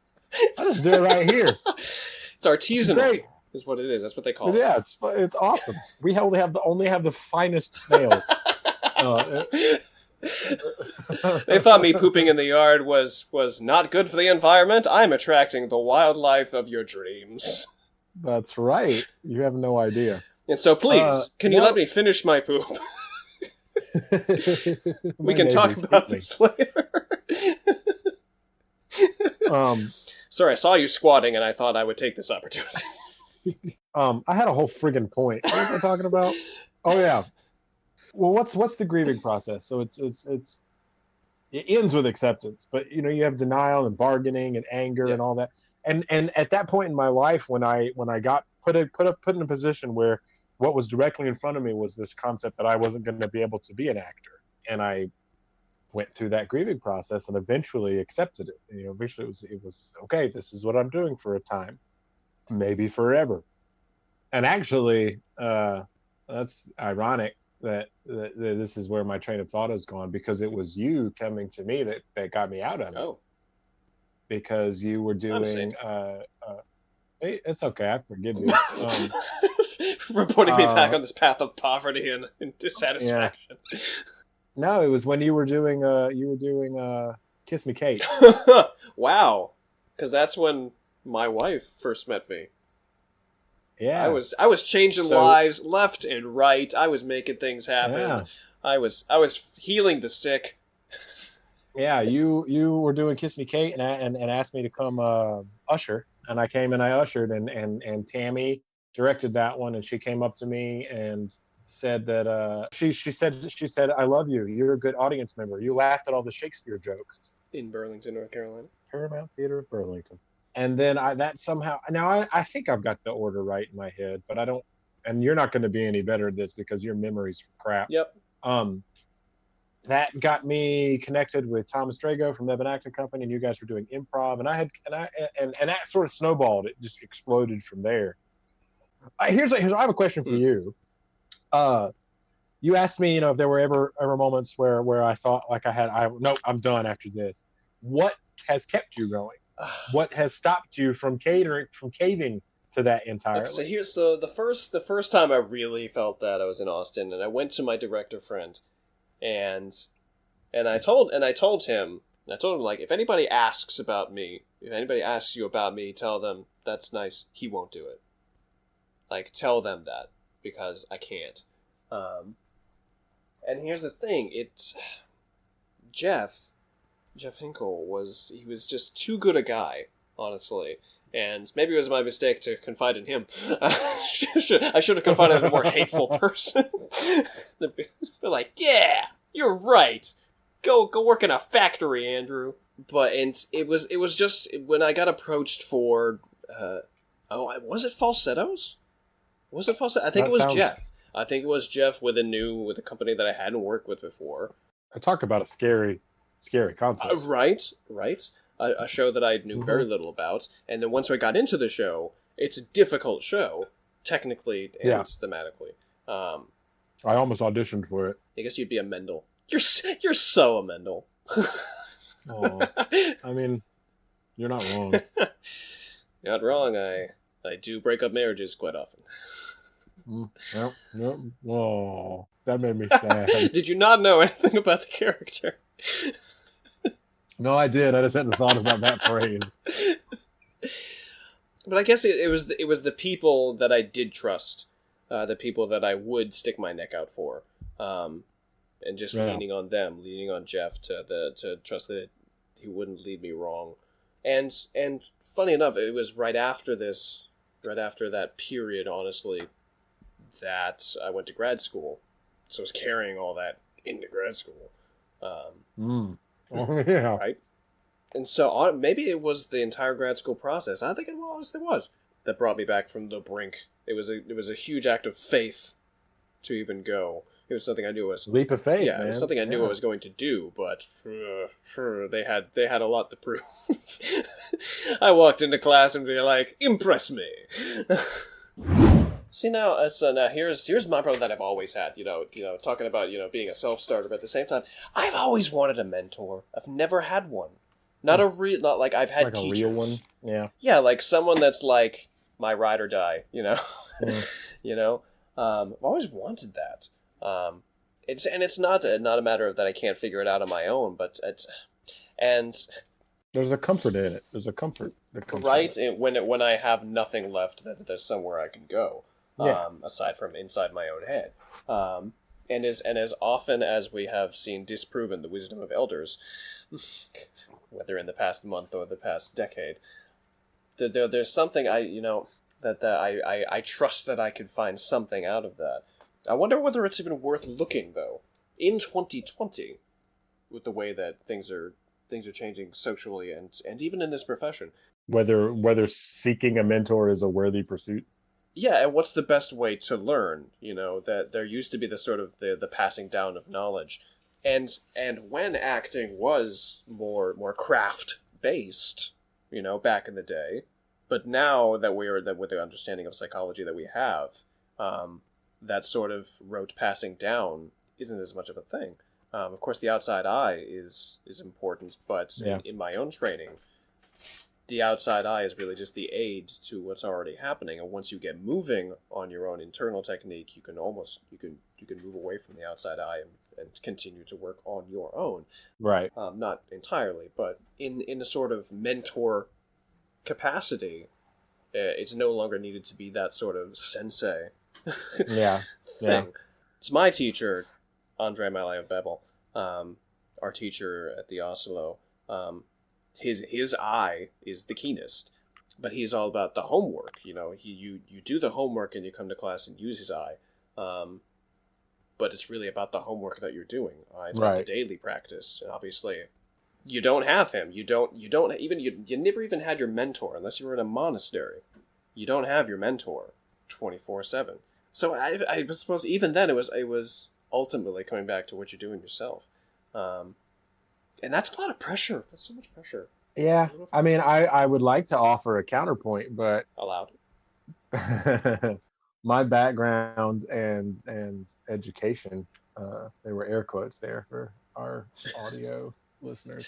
Speaker 2: I just do it right here.
Speaker 1: It's artisanal. Is what it is. That's what they call it.
Speaker 2: Yeah, it's awesome. We only have the finest snails.
Speaker 1: They thought me pooping in the yard was not good for the environment. I'm attracting the wildlife of your dreams.
Speaker 2: That's right. You have no idea.
Speaker 1: And so please, can you let me finish my poop? We can talk about this later. Sorry, I saw you squatting and I thought I would take this opportunity.
Speaker 2: I had a whole friggin' point. What was I talking about? Oh yeah. Well, what's the grieving process? So it ends with acceptance, but you have denial and bargaining and anger and all that. And at that point in my life, when I got put in a position where what was directly in front of me was this concept that I wasn't going to be able to be an actor, and I went through that grieving process and eventually accepted it. Eventually it was okay. This is what I'm doing for a time, maybe forever. And actually, that's ironic that this is where my train of thought has gone, because it was you coming to me that got me out of it.
Speaker 1: Oh,
Speaker 2: because you were doing. Hey, it's okay. I forgive you.
Speaker 1: Reporting me back on this path of poverty and dissatisfaction.
Speaker 2: Yeah. No, it was when you were doing Kiss Me Kate.
Speaker 1: Wow, because that's when my wife first met me.
Speaker 2: Yeah,
Speaker 1: I was changing lives left and right. I was making things happen.
Speaker 2: Yeah.
Speaker 1: I was healing the sick.
Speaker 2: Yeah, you were doing Kiss Me Kate and asked me to come usher, and I came and I ushered, and Tammy directed that one, and she came up to me and said that she said I love you. You're a good audience member. You laughed at all the Shakespeare jokes
Speaker 1: In Burlington, North Carolina.
Speaker 2: Paramount Theater of Burlington. And then that somehow, now I think I've got the order right in my head, but I don't, and you're not going to be any better at this because your memory's crap.
Speaker 1: Yep.
Speaker 2: That got me connected with Thomas Drago from the Evan Acting Company, and you guys were doing improv, and that sort of snowballed. It just exploded from there. I have a question for you. You asked me, if there were ever moments where I thought like I'm done after this. What has kept you going? What has stopped you from caving to that entirely?
Speaker 1: Okay, so the first time I really felt that, I was in Austin, and I went to my director friend, and I told him, like, if anybody asks about me, if anybody asks you about me, tell them that's nice. He won't do it. Like, tell them that, because I can't. And here's the thing, it's Jeff Hinkle was just too good a guy, honestly. And maybe it was my mistake to confide in him. I should have confided in a more hateful person. They're like, yeah, you're right. Go work in a factory, Andrew. And it was just when I got approached for was it falsettos? Was it falsetto? I think it was Jeff. I think it was Jeff with a company that I hadn't worked with before.
Speaker 2: I talk about a scary concept.
Speaker 1: Right. A show that I knew very little about. And then once I got into the show, it's a difficult show, technically and thematically.
Speaker 2: I almost auditioned for it.
Speaker 1: I guess you'd be a Mendel. You're so a Mendel.
Speaker 2: Oh, I mean, you're not wrong.
Speaker 1: Not wrong. I I do break up marriages quite often.
Speaker 2: Yep. Oh, that made me sad.
Speaker 1: Did you not know anything about the character?
Speaker 2: No, I did. I just hadn't thought about that phrase.
Speaker 1: But I guess it was the people that I did trust, the people that I would stick my neck out for, and just leaning on them, leaning on Jeff to trust that he wouldn't lead me wrong. And funny enough, it was right after that period, honestly, that I went to grad school. So I was carrying all that into grad school.
Speaker 2: Oh, yeah.
Speaker 1: Right? And so maybe it was the entire grad school process. I think it was that brought me back from the brink. It was a huge act of faith to even go. It was something I knew was
Speaker 2: Leap of faith.
Speaker 1: yeah,
Speaker 2: man.
Speaker 1: it was something I knew I was going to do, but they had a lot to prove. I walked into class and be like, "Impress me." See now here's my problem that I've always had. Talking about being a self-starter, but at the same time, I've always wanted a mentor. I've never had one. Not like I've had
Speaker 2: like
Speaker 1: teachers.
Speaker 2: a real one. Yeah.
Speaker 1: Yeah, like someone that's like my ride or die.
Speaker 2: Yeah.
Speaker 1: I've always wanted that. It's not a matter of that I can't figure it out on my own, but
Speaker 2: There's a comfort in it. There's a comfort.
Speaker 1: right when I have nothing left, that there's somewhere I can go.
Speaker 2: Yeah.
Speaker 1: Aside from inside my own head. And as often as we have seen disproven the wisdom of elders, whether in the past month or the past decade, there's something I trust that I could find something out of that. I wonder whether it's even worth looking, though, in 2020, with the way that things are changing socially and even in this profession.
Speaker 2: Whether seeking a mentor is a worthy pursuit.
Speaker 1: Yeah, and what's the best way to learn? That there used to be the sort of the passing down of knowledge, and when acting was more craft based, back in the day, but now that with the understanding of psychology that we have, that sort of rote passing down isn't as much of a thing. Of course, the outside eye is important, but in my own training, the outside eye is really just the aid to what's already happening. And once you get moving on your own internal technique, you can move away from the outside eye and continue to work on your own.
Speaker 2: Right.
Speaker 1: Not entirely, but in a sort of mentor capacity, it's no longer needed to be that sort of sensei
Speaker 2: Yeah.
Speaker 1: thing.
Speaker 2: Yeah.
Speaker 1: It's my teacher, Andre Malay of Bebel, our teacher at the Oslo. His eye is the keenest, but he's all about the homework. You do the homework and you come to class and use his eye, but it's really about the homework that you're doing. It's about the daily practice. And obviously, you don't have him. You never even had your mentor unless you were in a monastery. You don't have your mentor 24/7. So I suppose even then it was ultimately coming back to what you're doing yourself. And that's a lot of pressure. That's so much pressure.
Speaker 2: Yeah. I mean, I would like to offer a counterpoint, but
Speaker 1: Allowed.
Speaker 2: my background and education, they were air quotes there for our audio listeners.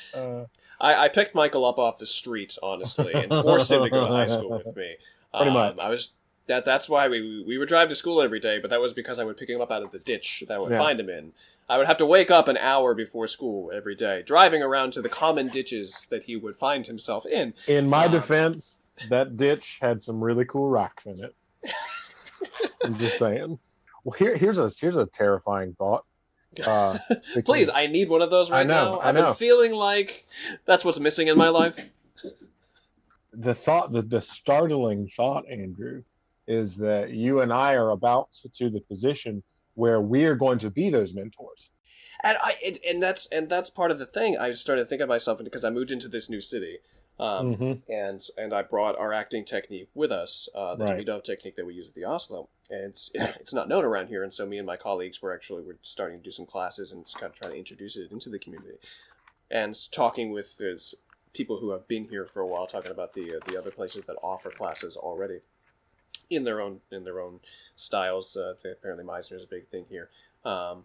Speaker 1: I picked Michael up off the street, honestly, and forced him to go to high school with me.
Speaker 2: Pretty much.
Speaker 1: That's why we would drive to school every day, but that was because I would pick him up out of the ditch that I would find him in. I would have to wake up an hour before school every day, driving around to the common ditches that he would find himself in.
Speaker 2: In my defense, that ditch had some really cool rocks in it. I'm just saying. Well, here's a terrifying thought.
Speaker 1: Please, I need one of those right now.
Speaker 2: I know.
Speaker 1: I've been feeling like that's what's missing in my life.
Speaker 2: The startling thought, Andrew, is that you and I are about to the position where we are going to be those mentors.
Speaker 1: And that's part of the thing. I started thinking of myself because I moved into this new city, and I brought our acting technique with us, the Dove technique that we use at the Oslo, and it's not known around here. And so me and my colleagues were starting to do some classes and kind of trying to introduce it into the community, and talking with people who have been here for a while, talking about the other places that offer classes already. In their own styles. Apparently Meisner's a big thing here. I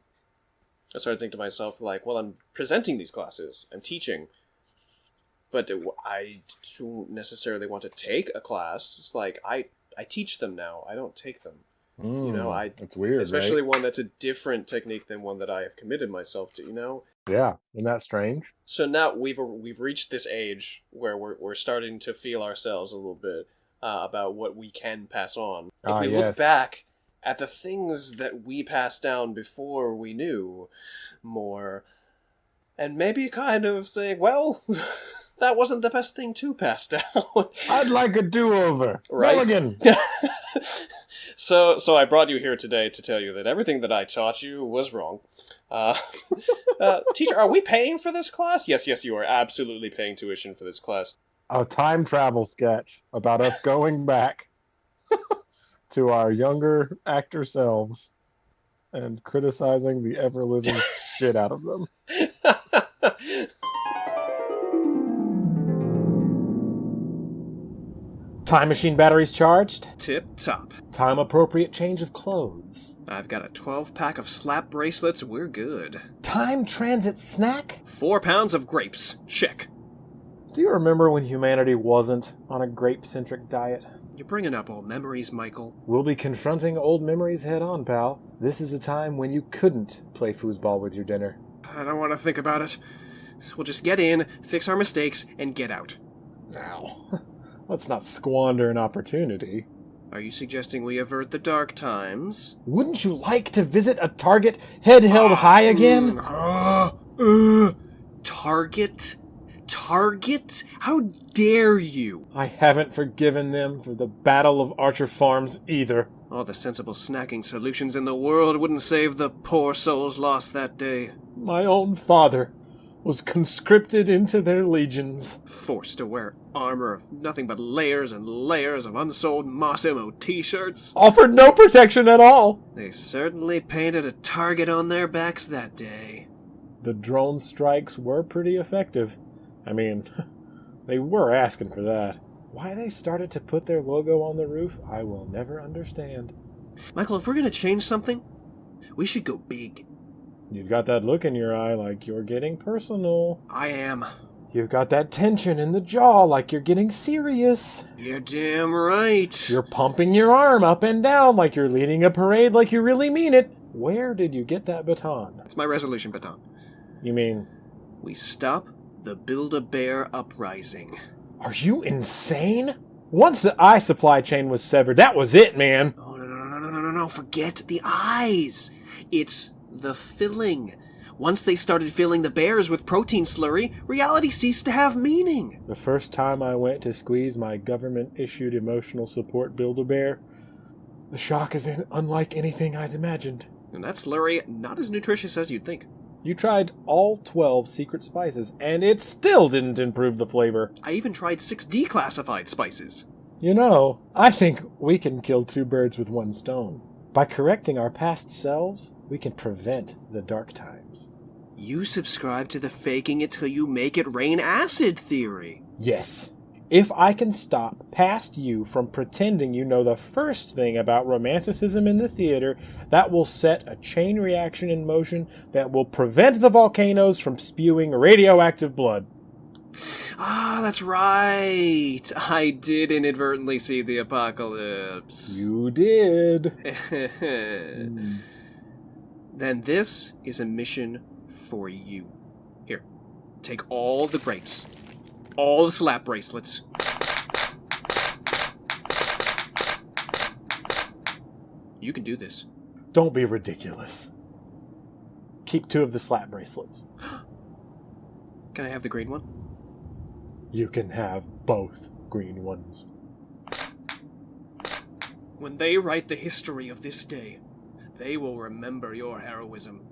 Speaker 1: started thinking to myself, like, well, I'm presenting these classes, I'm teaching, but I don't necessarily want to take a class. It's like, I I teach them now. I don't take them.
Speaker 2: It's weird,
Speaker 1: especially
Speaker 2: right?
Speaker 1: one that's a different technique than one that I have committed myself to.
Speaker 2: Yeah, isn't that strange?
Speaker 1: So now we've reached this age where we're starting to feel ourselves a little bit about what we can pass on. If we look back at the things that we passed down before we knew more, and maybe kind of say, well, that wasn't the best thing to pass down.
Speaker 2: I'd like a do-over.
Speaker 1: Right?
Speaker 2: Mulligan.
Speaker 1: So I brought you here today to tell you that everything that I taught you was wrong. Teacher, are we paying for this class? Yes, you are absolutely paying tuition for this class.
Speaker 2: A time travel sketch about us going back to our younger actor selves and criticizing the ever-living shit out of them.
Speaker 3: Time machine batteries charged.
Speaker 1: Tip top.
Speaker 3: Time appropriate change of clothes.
Speaker 1: I've got a 12-pack of slap bracelets. We're good.
Speaker 3: Time transit snack.
Speaker 1: 4 pounds of grapes. Check.
Speaker 3: Do you remember when humanity wasn't on a grape-centric diet?
Speaker 1: You're bringing up old memories, Michael.
Speaker 3: We'll be confronting old memories head on, pal. This is a time when you couldn't play foosball with your dinner.
Speaker 1: I don't want to think about it. We'll just get in, fix our mistakes, and get out.
Speaker 3: Now, let's not squander an opportunity.
Speaker 1: Are you suggesting we avert the dark times?
Speaker 3: Wouldn't you like to visit a target head held high again?
Speaker 1: Target? Target? How dare you?
Speaker 3: I haven't forgiven them for the Battle of Archer Farms either.
Speaker 1: All the sensible snacking solutions in the world wouldn't save the poor souls lost that day.
Speaker 3: My own father was conscripted into their legions.
Speaker 1: Forced to wear armor of nothing but layers and layers of unsold Moss Ammo t-shirts.
Speaker 3: Offered no protection at all.
Speaker 1: They certainly painted a target on their backs that day.
Speaker 3: The drone strikes were pretty effective. I mean, they were asking for that. Why they started to put their logo on the roof, I will never understand.
Speaker 1: Michael, if we're going to change something, we should go big.
Speaker 3: You've got that look in your eye like you're getting personal.
Speaker 1: I am.
Speaker 3: You've got that tension in the jaw like you're getting serious.
Speaker 1: You're damn right.
Speaker 3: You're pumping your arm up and down like you're leading a parade like you really mean it. Where did you get that baton?
Speaker 1: It's my resolution baton.
Speaker 3: You mean...
Speaker 1: We stop the Build-A-Bear uprising.
Speaker 3: Are you insane? Once the eye supply chain was severed, that was it, man.
Speaker 1: Oh, no. Forget the eyes. It's the filling. Once they started filling the bears with protein slurry, reality ceased to have meaning.
Speaker 3: The first time I went to squeeze my government-issued emotional support Build-A-Bear, the shock is unlike anything I'd imagined.
Speaker 1: And that slurry, not as nutritious as you'd think.
Speaker 3: You tried all 12 secret spices, and it still didn't improve the flavor.
Speaker 1: I even tried 6 declassified spices.
Speaker 3: You know, I think we can kill 2 birds with 1 stone. By correcting our past selves, we can prevent the dark times.
Speaker 1: You subscribe to the faking it till you make it rain acid theory.
Speaker 3: Yes. If I can stop past you from pretending you know the first thing about romanticism in the theater, that will set a chain reaction in motion that will prevent the volcanoes from spewing radioactive blood.
Speaker 1: Ah, that's right. I did inadvertently see the apocalypse.
Speaker 3: You did.
Speaker 1: Then this is a mission for you. Here, take all the grapes. All the slap bracelets. You can do this.
Speaker 3: Don't be ridiculous. Keep 2 of the slap bracelets.
Speaker 1: Can I have the green one?
Speaker 3: You can have both green ones.
Speaker 1: When they write the history of this day, they will remember your heroism.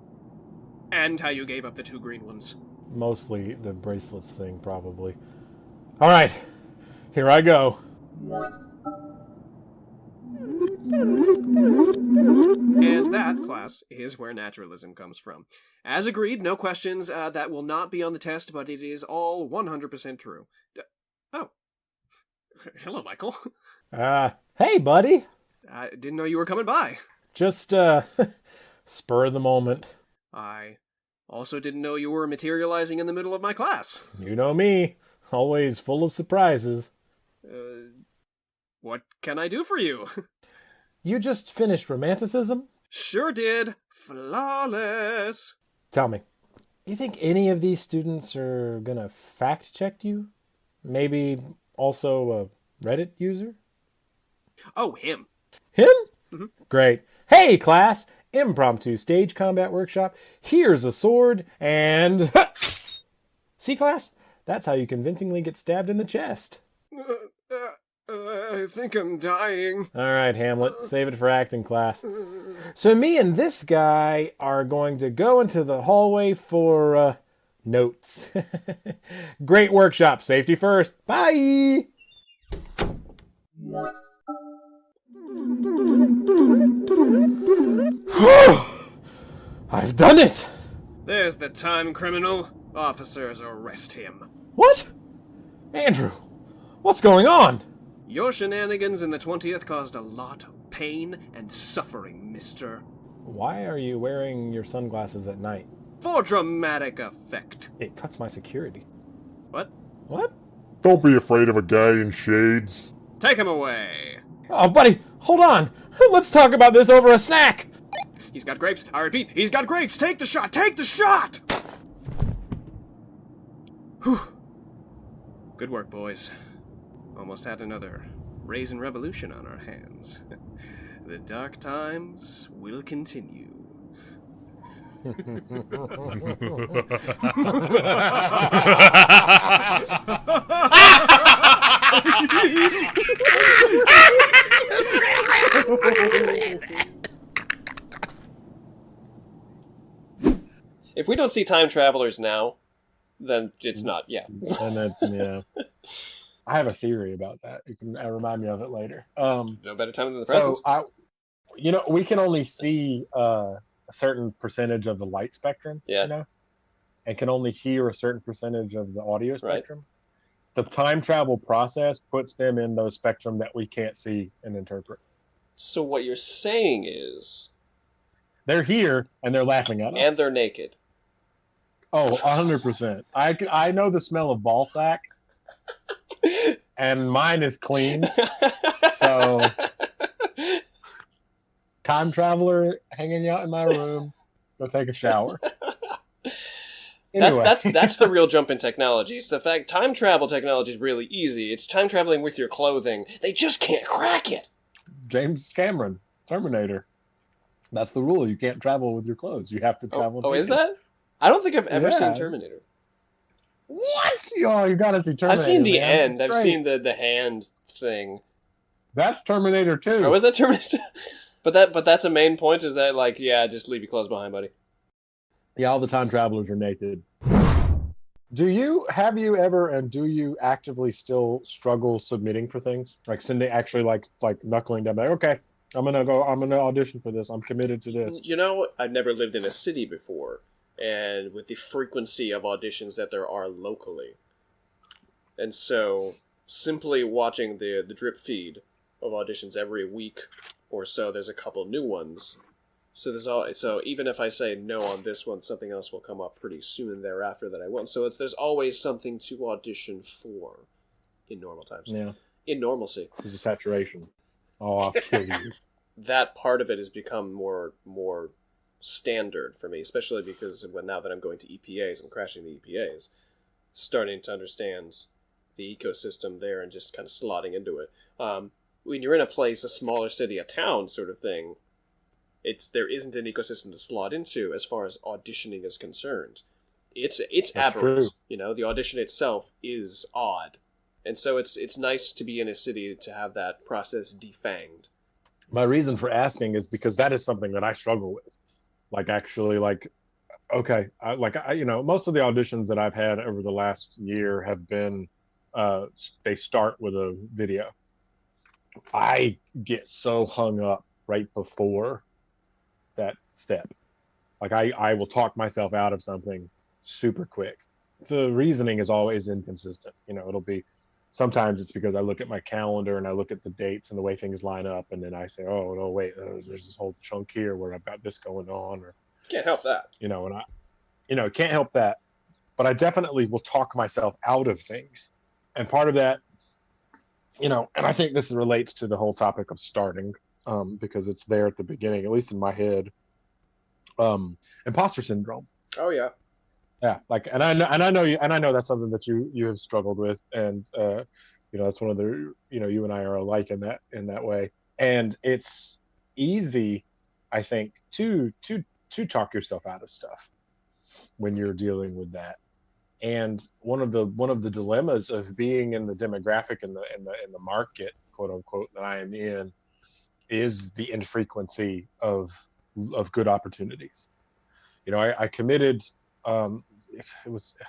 Speaker 1: And how you gave up the 2 green ones.
Speaker 3: Mostly the bracelets thing, probably. All right, here I go.
Speaker 1: And that, class, is where naturalism comes from. As agreed, no questions. That will not be on the test, but it is all 100% true. Oh. Hello, Michael.
Speaker 3: Hey, buddy.
Speaker 1: I didn't know you were coming by.
Speaker 3: Just, spur of the moment.
Speaker 1: I also didn't know you were materializing in the middle of my class.
Speaker 3: You know me. Always full of surprises.
Speaker 1: What can I do for you?
Speaker 3: You just finished Romanticism?
Speaker 1: Sure did. Flawless.
Speaker 3: Tell me, you think any of these students are gonna fact check you? Maybe also a Reddit user?
Speaker 1: Oh, him.
Speaker 3: Him?
Speaker 1: Mhm.
Speaker 3: Great. Hey, class! Impromptu stage combat workshop. Here's a sword and... See, class? That's how you convincingly get stabbed in the chest.
Speaker 1: I think I'm dying.
Speaker 3: All right, Hamlet, save it for acting class. So me and this guy are going to go into the hallway for notes. Great workshop. Safety first. Bye! I've done it!
Speaker 1: There's the time criminal. Officers, arrest him.
Speaker 3: What? Andrew, what's going on?
Speaker 1: Your shenanigans in the 20th caused a lot of pain and suffering, mister.
Speaker 3: Why are you wearing your sunglasses at night?
Speaker 1: For dramatic effect.
Speaker 3: It cuts my security.
Speaker 1: What?
Speaker 3: What?
Speaker 5: Don't be afraid of a guy in shades.
Speaker 1: Take him away.
Speaker 3: Oh, buddy, hold on. Let's talk about this over a snack.
Speaker 1: He's got grapes. I repeat, he's got grapes. Take the shot. Take the shot! Whew. Good work, boys. Almost had another raisin revolution on our hands. The dark times will continue. If we don't see time travelers now, then it's not. Yeah.
Speaker 2: And then, yeah. I have a theory about that. You can remind me of it later.
Speaker 1: No better time than the present.
Speaker 2: So we can only see a certain percentage of the light spectrum.
Speaker 1: Yeah.
Speaker 2: And can only hear a certain percentage of the audio spectrum. Right. The time travel process puts them in those spectrum that we can't see and interpret.
Speaker 1: So what you're saying is...
Speaker 2: They're here, and they're laughing at us.
Speaker 1: And they're naked.
Speaker 2: Oh, 100%. I know the smell of ball sack, and mine is clean. So, time traveler hanging out in my room, go take a shower. Anyway.
Speaker 1: That's the real jump in technology. It's the fact time travel technology is really easy. It's time traveling with your clothing. They just can't crack it.
Speaker 2: James Cameron, Terminator. That's the rule. You can't travel with your clothes. You have to travel.
Speaker 1: Oh, is that? I don't think I've ever seen Terminator.
Speaker 2: What? Oh, you gotta see Terminator.
Speaker 1: I've seen the
Speaker 2: man.
Speaker 1: end. I've seen the hand thing.
Speaker 2: That's Terminator 2.
Speaker 1: Oh, is that Terminator? But that's a main point. Is that like, yeah, just leave your clothes behind, buddy.
Speaker 2: Yeah, all the time travelers are naked. Have you ever and do you actively still struggle submitting for things? Like sending actually like knuckling down, like, okay, I'm gonna audition for this. I'm committed to this.
Speaker 1: You know, I've never lived in a city before, and with the frequency of auditions that there are locally. And so simply watching the drip feed of auditions every week or so, there's a couple new ones. So even if I say no on this one, something else will come up pretty soon thereafter that I won't. So there's always something to audition for in normal times.
Speaker 2: Yeah.
Speaker 1: In normalcy.
Speaker 2: There's a saturation. Oh, I'll kill you.
Speaker 1: That part of it has become more standard for me, especially because now that I'm going to EPAs, I'm crashing the EPAs, starting to understand the ecosystem there and just kind of slotting into it. When you're in a place, a smaller city, a town sort of thing, there isn't an ecosystem to slot into as far as auditioning is concerned. It's aberrant. True. You know, the audition itself is odd. And so it's nice to be in a city to have that process defanged.
Speaker 2: My reason for asking is because that is something that I struggle with. Like, actually, like, okay, most of the auditions that I've had over the last year have been, they start with a video. I get so hung up right before that step. Like, I will talk myself out of something super quick. The reasoning is always inconsistent. You know, it'll be, sometimes it's because I look at my calendar and I look at the dates and the way things line up, and then I say, oh, no, wait, there's this whole chunk here where I've got this going on. Or
Speaker 1: can't help that.
Speaker 2: Can't help that. But I definitely will talk myself out of things. And part of that And I think this relates to the whole topic of starting, because it's there at the beginning, at least in my head. Imposter syndrome.
Speaker 1: Oh yeah.
Speaker 2: Yeah, like, and I know that's something that you have struggled with, and that's one of the, you and I are alike in that way, and it's easy, I think, to talk yourself out of stuff when you're dealing with that. And one of the dilemmas of being in the demographic in the market, quote unquote, that I am in, is the infrequency of good opportunities. I committed. I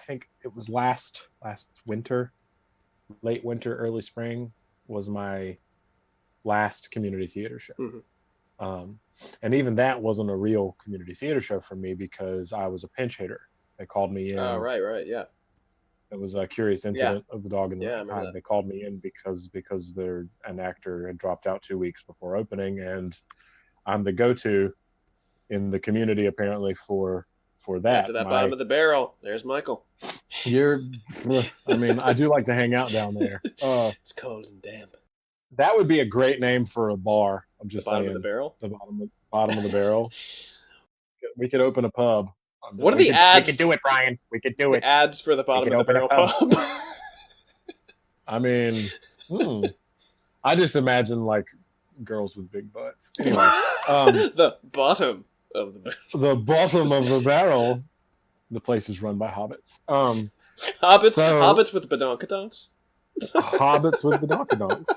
Speaker 2: think it was last winter, late winter, early spring, was my last community theater show. And even that wasn't a real community theater show for me because I was a pinch hitter. They called me in.
Speaker 1: Oh, right, yeah.
Speaker 2: It was a curious incident of the dog in the
Speaker 1: Yeah, I
Speaker 2: night
Speaker 1: remember
Speaker 2: time. They called me in because an actor had dropped out 2 weeks before opening, and I'm the go-to in the community apparently for that.
Speaker 1: To that bottom of the barrel. There's Michael.
Speaker 2: I do like to hang out down there.
Speaker 1: It's cold and damp.
Speaker 2: That would be a great name for a bar. I'm just saying.
Speaker 1: Bottom of the barrel?
Speaker 2: The bottom of the barrel. We could open a pub.
Speaker 1: What are the ads?
Speaker 2: We could do it, Brian. We could do it.
Speaker 1: Ads for the bottom of the barrel pub.
Speaker 2: I mean, I just imagine like girls with big butts. Anyway,
Speaker 1: the bottom of the barrel.
Speaker 2: The bottom of the barrel. The place is run by hobbits.
Speaker 1: Hobbits with badonkadonks?
Speaker 2: Hobbits with badonkadonks.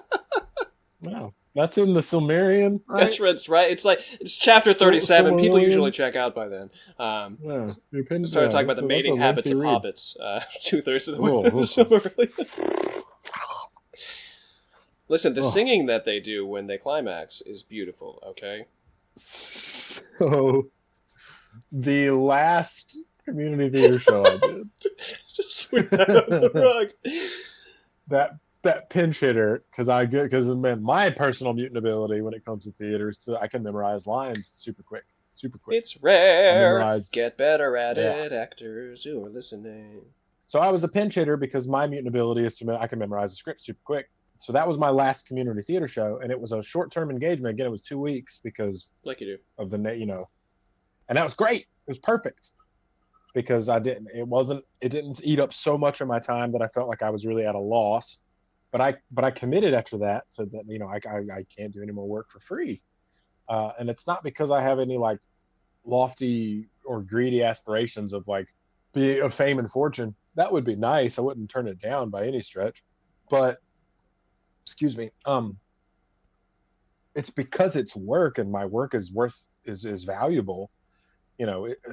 Speaker 2: Wow. That's in the Silmarillion, right?
Speaker 1: That's right. It's chapter 37. People usually check out by then. We started talking about the mating habits of hobbits 2/3 of the way through the Silmarillion. Listen, the singing that they do when they climax is beautiful, okay?
Speaker 2: So, the last community theater show I did.
Speaker 1: Just sweep that under the rug.
Speaker 2: That pinch hitter, because man, my personal mutant ability when it comes to theater is I can memorize lines super quick.
Speaker 1: It's rare. Get better at it, actors who are listening.
Speaker 2: So I was a pinch hitter because my mutant ability is I can memorize the script super quick. So that was my last community theater show, and it was a short-term engagement. Again, it was 2 weeks because
Speaker 1: like you do
Speaker 2: of the and that was great. It was perfect because it didn't eat up so much of my time that I felt like I was really at a loss. But I committed after that, so that I can't do any more work for free, and it's not because I have any like lofty or greedy aspirations of like of fame and fortune. That would be nice. I wouldn't turn it down by any stretch, but excuse me, it's because it's work and my work is valuable.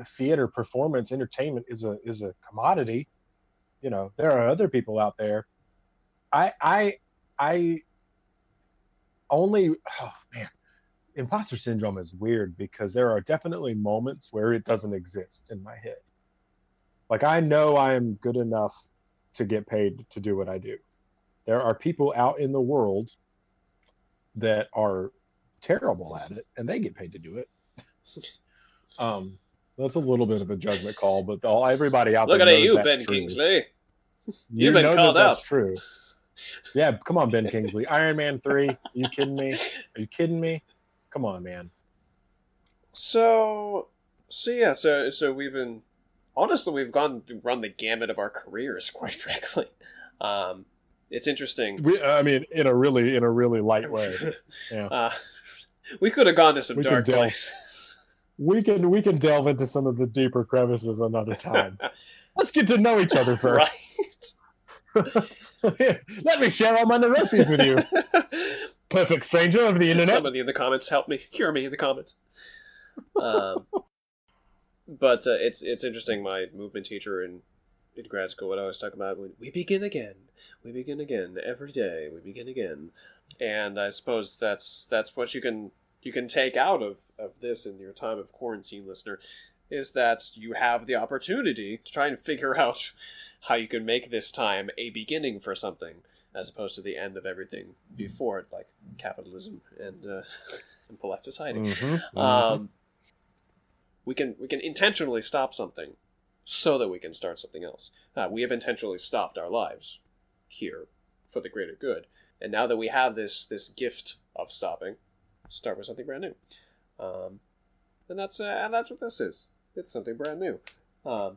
Speaker 2: Theater, performance, entertainment is a commodity. There are other people out there. I only, oh man, imposter syndrome is weird because there are definitely moments where it doesn't exist in my head. Like, I know I am good enough to get paid to do what I do. There are people out in the world that are terrible at it and they get paid to do it. That's a little bit of a judgment call, but everybody out there knows that's true.
Speaker 1: Look at you, Ben Kingsley.
Speaker 2: You've been called out. That's true. Yeah, come on, Ben Kingsley. Iron Man 3. Are you kidding me? Come on, man.
Speaker 1: So we've been, honestly, we've run the gamut of our careers, quite frankly. It's interesting.
Speaker 2: In a really light way. Yeah.
Speaker 1: We could have gone to some dark places.
Speaker 2: We can delve into some of the deeper crevices another time. Let's get to know each other first. Right. Let me share all my neuroses with you. Perfect stranger of the internet.
Speaker 1: Somebody in the comments, help me. Cure me in the comments. But it's interesting. My movement teacher in grad school, what I was talking about, we begin again every day. We begin again, and I suppose that's what you can take out of this in your time of quarantine, listener, is that you have the opportunity to try and figure out how you can make this time a beginning for something, as opposed to the end of everything before it, like capitalism and polite society. Mm-hmm. We can intentionally stop something so that we can start something else. We have intentionally stopped our lives here for the greater good, And now that we have this gift of stopping, start with something brand new. And that's what this is. It's something brand new.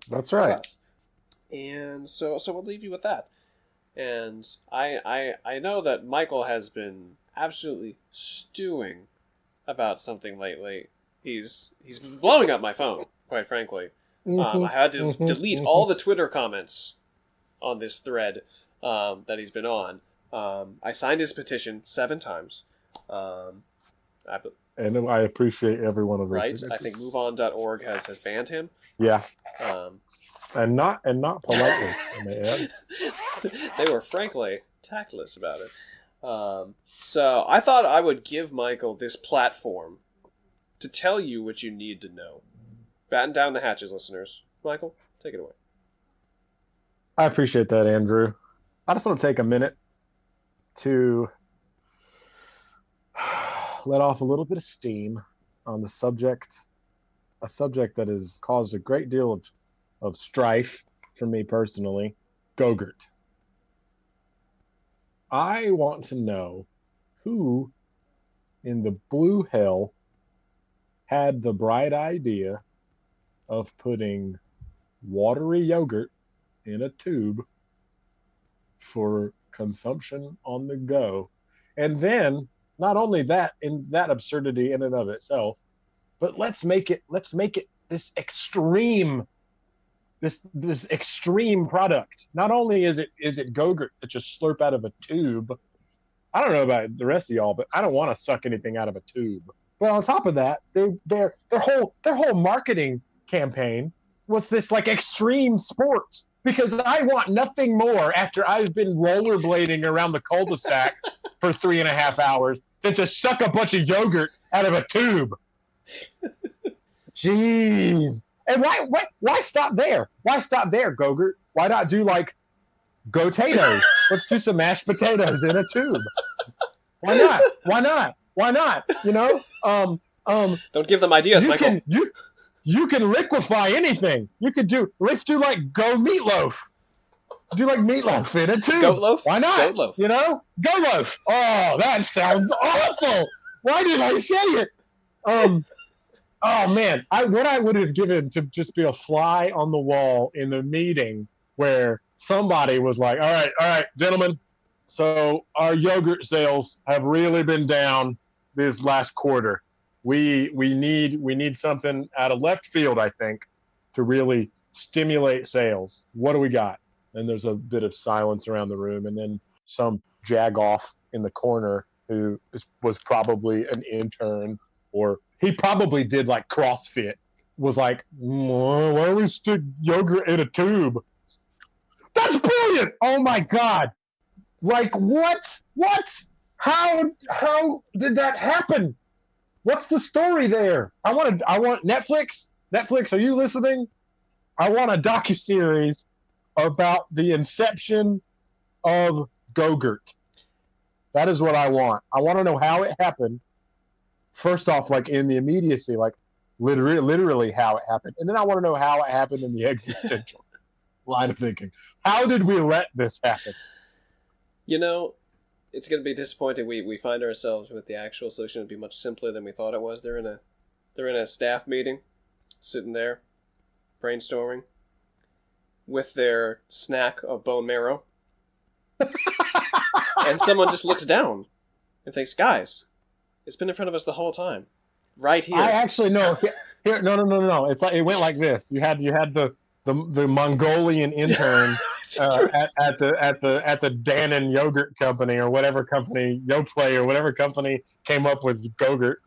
Speaker 2: That's right.
Speaker 1: Us. And so we'll leave you with that. And I know that Michael has been absolutely stewing about something lately. He's been blowing up my phone, quite frankly. I had to delete all the Twitter comments on this thread that he's been on. I signed his petition 7 times.
Speaker 2: And I appreciate every one of those.
Speaker 1: Right? I think MoveOn.org has banned him.
Speaker 2: Yeah. And not politely, I may add.
Speaker 1: They were frankly tactless about it. So I thought I would give Michael this platform to tell you what you need to know. Batten down the hatches, listeners. Michael, take it away.
Speaker 2: I appreciate that, Andrew. I just want to take a minute to let off a little bit of steam on the subject, a subject that has caused a great deal of strife for me personally, Go-Gurt. I want to know who in the blue hell had the bright idea of putting watery yogurt in a tube for consumption on the go. And then not only that, in that absurdity in and of itself, but let's make it this extreme product. Not only is it Go-Gurt that you slurp out of a tube. I don't know about the rest of y'all, but I don't want to suck anything out of a tube. But on top of that, their whole marketing campaign was this like extreme sports, because I want nothing more after I've been rollerblading around the cul-de-sac for 3.5 hours than to suck a bunch of yogurt out of a tube. Jeez. And why stop there? Why stop there, Go-Gurt? Why not do like Go-Tatoes? Let's do some mashed potatoes in a tube. Why not? Why not? Why not? You know?
Speaker 1: Don't give them ideas, Michael.
Speaker 2: You can liquefy anything. Let's do like Go Meatloaf. Do like meatloaf in a tube.
Speaker 1: Goat loaf?
Speaker 2: Why not?
Speaker 1: Goat loaf.
Speaker 2: You know? Goat loaf. Oh, that sounds awful. Why did I say it? Oh man, what I would have given to just be a fly on the wall in the meeting where somebody was like, all right, gentlemen, so our yogurt sales have really been down this last quarter. We need something out of left field, I think, to really stimulate sales. What do we got? And there's a bit of silence around the room, and then some jagoff in the corner who was probably an intern, or he probably did like CrossFit, was like, why don't we stick yogurt in a tube? That's brilliant! Oh my God. Like, what? How did that happen? What's the story there? I want Netflix. Netflix, are you listening? I want a docuseries about the inception of Go-Gurt. That is what I want. I want to know how it happened. First off, like in the immediacy, like literally how it happened. And then I want to know how it happened in the existential line of thinking. How did we let this happen?
Speaker 1: You know, it's going to be disappointing. We find ourselves with the actual solution to be much simpler than we thought it was. They're in a staff meeting, sitting there, brainstorming, with their snack of bone marrow. And someone just looks down and thinks, guys, it's been in front of us the whole time. Right here.
Speaker 2: I actually know. Here, no. It's like it went like this. You had the Mongolian intern at the Dannon yogurt company, or whatever company, Yoplait or whatever company came up with Go-Gurt.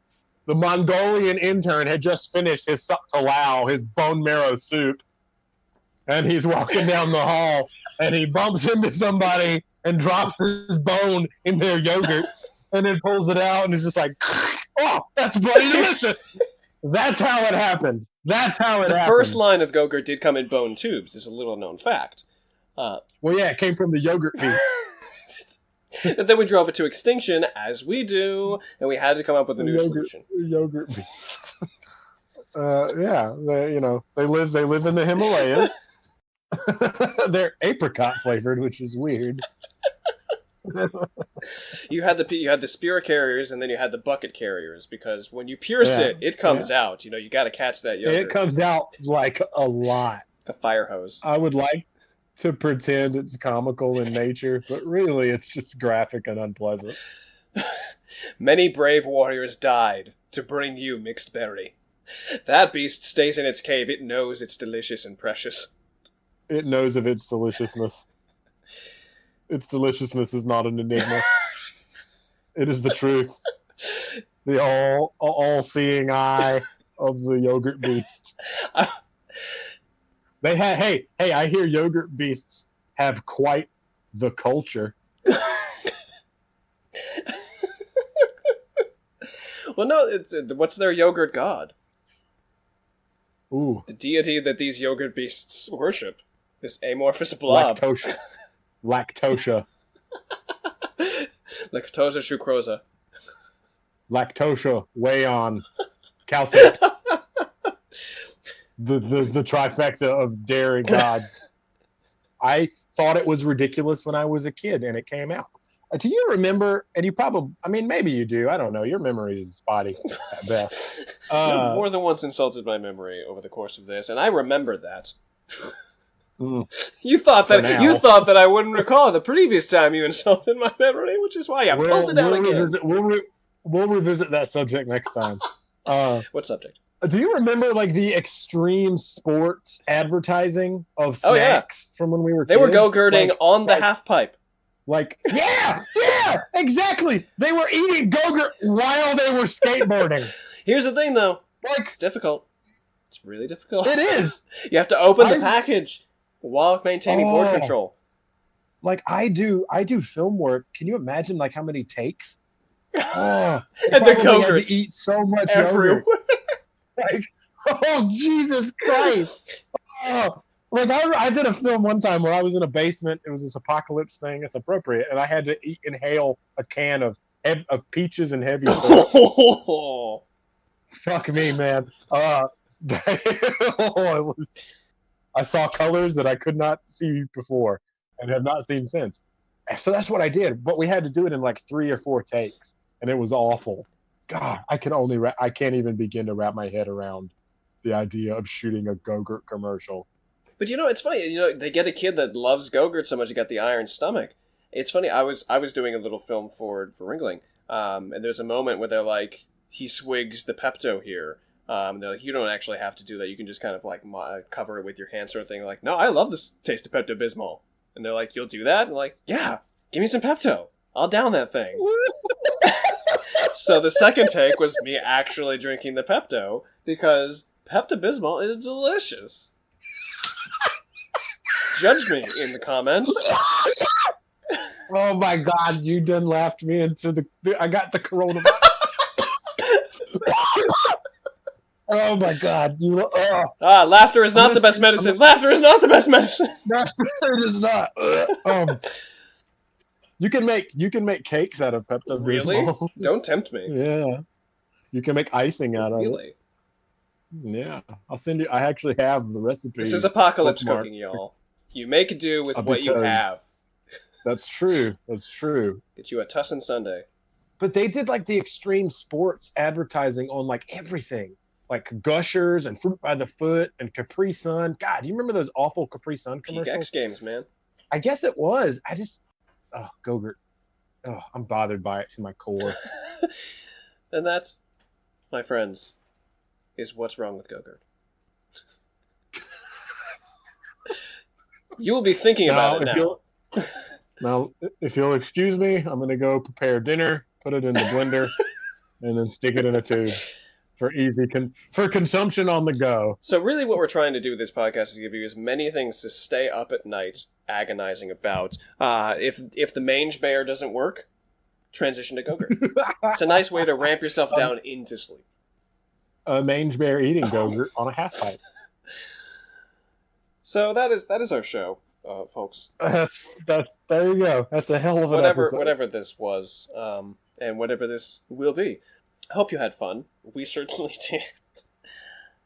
Speaker 2: The Mongolian intern had just finished his sup talao, his bone marrow soup, and he's walking down the hall, and he bumps into somebody and drops his bone in their yogurt, and then pulls it out, and is just like, oh, that's bloody delicious. That's how it happened. That's how it happened.
Speaker 1: The first line of Go-Gurt did come in bone tubes. This is a little known fact.
Speaker 2: Well, yeah, it came from the yogurt piece.
Speaker 1: And then we drove it to extinction, as we do, and we had to come up with a new solution.
Speaker 2: Yogurt beast. Yeah, they live in the Himalayas. They're apricot flavored, which is weird.
Speaker 1: You had the spear carriers, and then you had the bucket carriers, because when you pierce
Speaker 2: Yeah,
Speaker 1: it comes out. You got to catch that yogurt.
Speaker 2: It comes out like a lot.
Speaker 1: Like a fire hose.
Speaker 2: I would like to pretend it's comical in nature, but really it's just graphic and unpleasant.
Speaker 1: Many brave warriors died to bring you mixed berry. That beast stays in its cave. It knows it's delicious and precious.
Speaker 2: It knows of its deliciousness. Its deliciousness is not an enigma. It is the truth. The all-seeing eye of the yogurt beast. They had hey, I hear yogurt beasts have quite the culture.
Speaker 1: Well, no, what's their yogurt god?
Speaker 2: Ooh,
Speaker 1: The deity that these yogurt beasts worship. This amorphous blob.
Speaker 2: lactosa. Lactosa.
Speaker 1: Lactosa sucrosa.
Speaker 2: Lactosa. Way on. Calcite. The trifecta of dairy gods. I thought it was ridiculous when I was a kid and it came out. Do you remember, and you probably, I mean, maybe you do, I don't know, your memory is spotty at best.
Speaker 1: You more than once insulted my memory over the course of this, and I remember that. You thought that I wouldn't recall the previous time you insulted my memory, which is why I pulled it out again.
Speaker 2: We'll revisit that subject next time.
Speaker 1: What subject?
Speaker 2: Do you remember like the extreme sports advertising of snacks from when we were kids?
Speaker 1: They were go-gurting on the half pipe.
Speaker 2: Yeah, exactly. They were eating Go-Gurt while they were skateboarding.
Speaker 1: Here's the thing, though. It's difficult. It's really difficult.
Speaker 2: It is.
Speaker 1: You have to open the package while maintaining board control.
Speaker 2: Like I do film work. Can you imagine like how many takes?
Speaker 1: And the Go-Gurt
Speaker 2: to eat so much
Speaker 1: everywhere.
Speaker 2: Yogurt. Oh Jesus Christ! I did a film one time where I was in a basement. It was this apocalypse thing. It's appropriate, and I had to inhale a can of peaches and heavy syrup. Fuck me, man. I saw colors that I could not see before and have not seen since. So that's what I did. But we had to do it in like 3 or 4 takes, and it was awful. God, I can't even begin to wrap my head around the idea of shooting a Go-Gurt commercial.
Speaker 1: But it's funny. They get a kid that loves Go-Gurt so much he got the iron stomach. It's funny. I was doing a little film for Ringling, and there's a moment where they're like, he swigs the Pepto here. They're like, you don't actually have to do that. You can just kind of like cover it with your hand, sort of thing. Like, no, I love this taste of Pepto-Bismol. And they're like, you'll do that? And I'm like, yeah, give me some Pepto. I'll down that thing. So the second take was me actually drinking the Pepto because Pepto-Bismol is delicious. Judge me in the comments.
Speaker 2: Oh my God, you done laughed me into I got the coronavirus. Oh my God,
Speaker 1: laughter is not the best medicine. Laughter is not the best medicine.
Speaker 2: Laughter is not. You can make cakes out of Pepto-Bismol.
Speaker 1: Really? Don't tempt me.
Speaker 2: Yeah. You can make icing out of it. Yeah. I'll send you. I actually have the recipe.
Speaker 1: This is apocalypse cooking, y'all. You make do with what you have.
Speaker 2: That's true. That's true.
Speaker 1: Get you a Tussin Sunday.
Speaker 2: But they did like the extreme sports advertising on like everything. Like Gushers and Fruit by the Foot and Capri Sun. God, do you remember those awful Capri Sun commercials?
Speaker 1: Peak X Games, man.
Speaker 2: I guess it was. Go-Gurt. Oh, I'm bothered by it to my core.
Speaker 1: And that, my friends, is what's wrong with Go-Gurt. You will be thinking about it now.
Speaker 2: Now, if you'll excuse me, I'm going to go prepare dinner, put it in the blender, and then stick it in a tube for for consumption on the go.
Speaker 1: So really what we're trying to do with this podcast is give you as many things to stay up at night agonizing about. If the mange bear doesn't work, transition to Go-Gurt. It's a nice way to ramp yourself down into sleep.
Speaker 2: A mange bear eating Go-Gurt on a half pipe.
Speaker 1: So that is our show, folks.
Speaker 2: That's there you go. That's a hell of an episode.
Speaker 1: Whatever this was, and whatever this will be. I hope you had fun. We certainly did.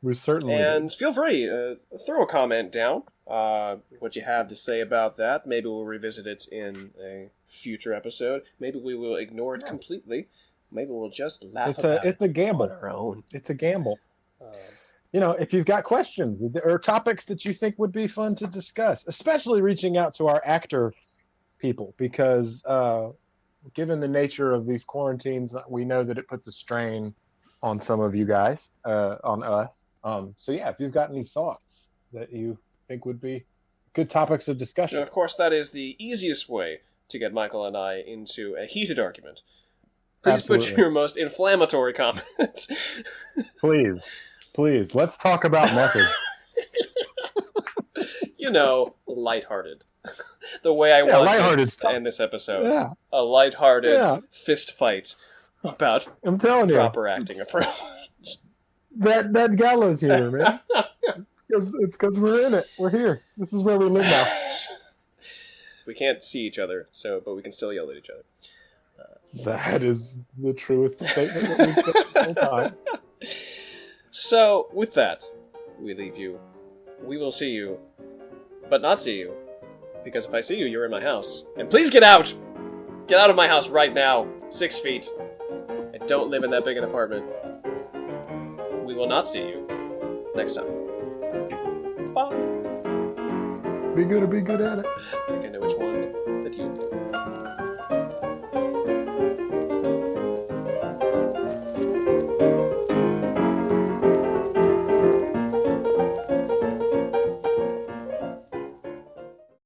Speaker 2: We certainly
Speaker 1: And
Speaker 2: did.
Speaker 1: feel free, throw a comment down. What you have to say about that. Maybe we'll revisit it in a future episode. Maybe we will ignore it completely. Maybe we'll just laugh about
Speaker 2: It's a
Speaker 1: it
Speaker 2: gamble.
Speaker 1: on our own.
Speaker 2: It's a gamble. If you've got questions or topics that you think would be fun to discuss, especially reaching out to our actor people, because given the nature of these quarantines, we know that it puts a strain on some of you guys, on us. So yeah, if you've got any thoughts that you think would be good topics of discussion.
Speaker 1: And of course, that is the easiest way to get Michael and I into a heated argument. Please
Speaker 2: Absolutely.
Speaker 1: put your most inflammatory comment.
Speaker 2: Please, let's talk about methods.
Speaker 1: Lighthearted. The way I want
Speaker 2: lighthearted
Speaker 1: to
Speaker 2: stuff.
Speaker 1: end this episode.
Speaker 2: Yeah,
Speaker 1: A lighthearted fist fight about
Speaker 2: I'm telling you,
Speaker 1: proper acting approach.
Speaker 2: that gallows humor, man. It's because we're in it. We're here. This is where we live now.
Speaker 1: We can't see each other, but we can still yell at each other.
Speaker 2: That is the truest statement that we've said the whole time.
Speaker 1: So, with that, we leave you. We will see you, but not see you. Because if I see you, you're in my house. And please get out! Get out of my house right now! 6 feet. I don't live in that big an apartment. We will not see you next time. Bye!
Speaker 2: Be good or be good at it.
Speaker 1: I think I know which one that you do.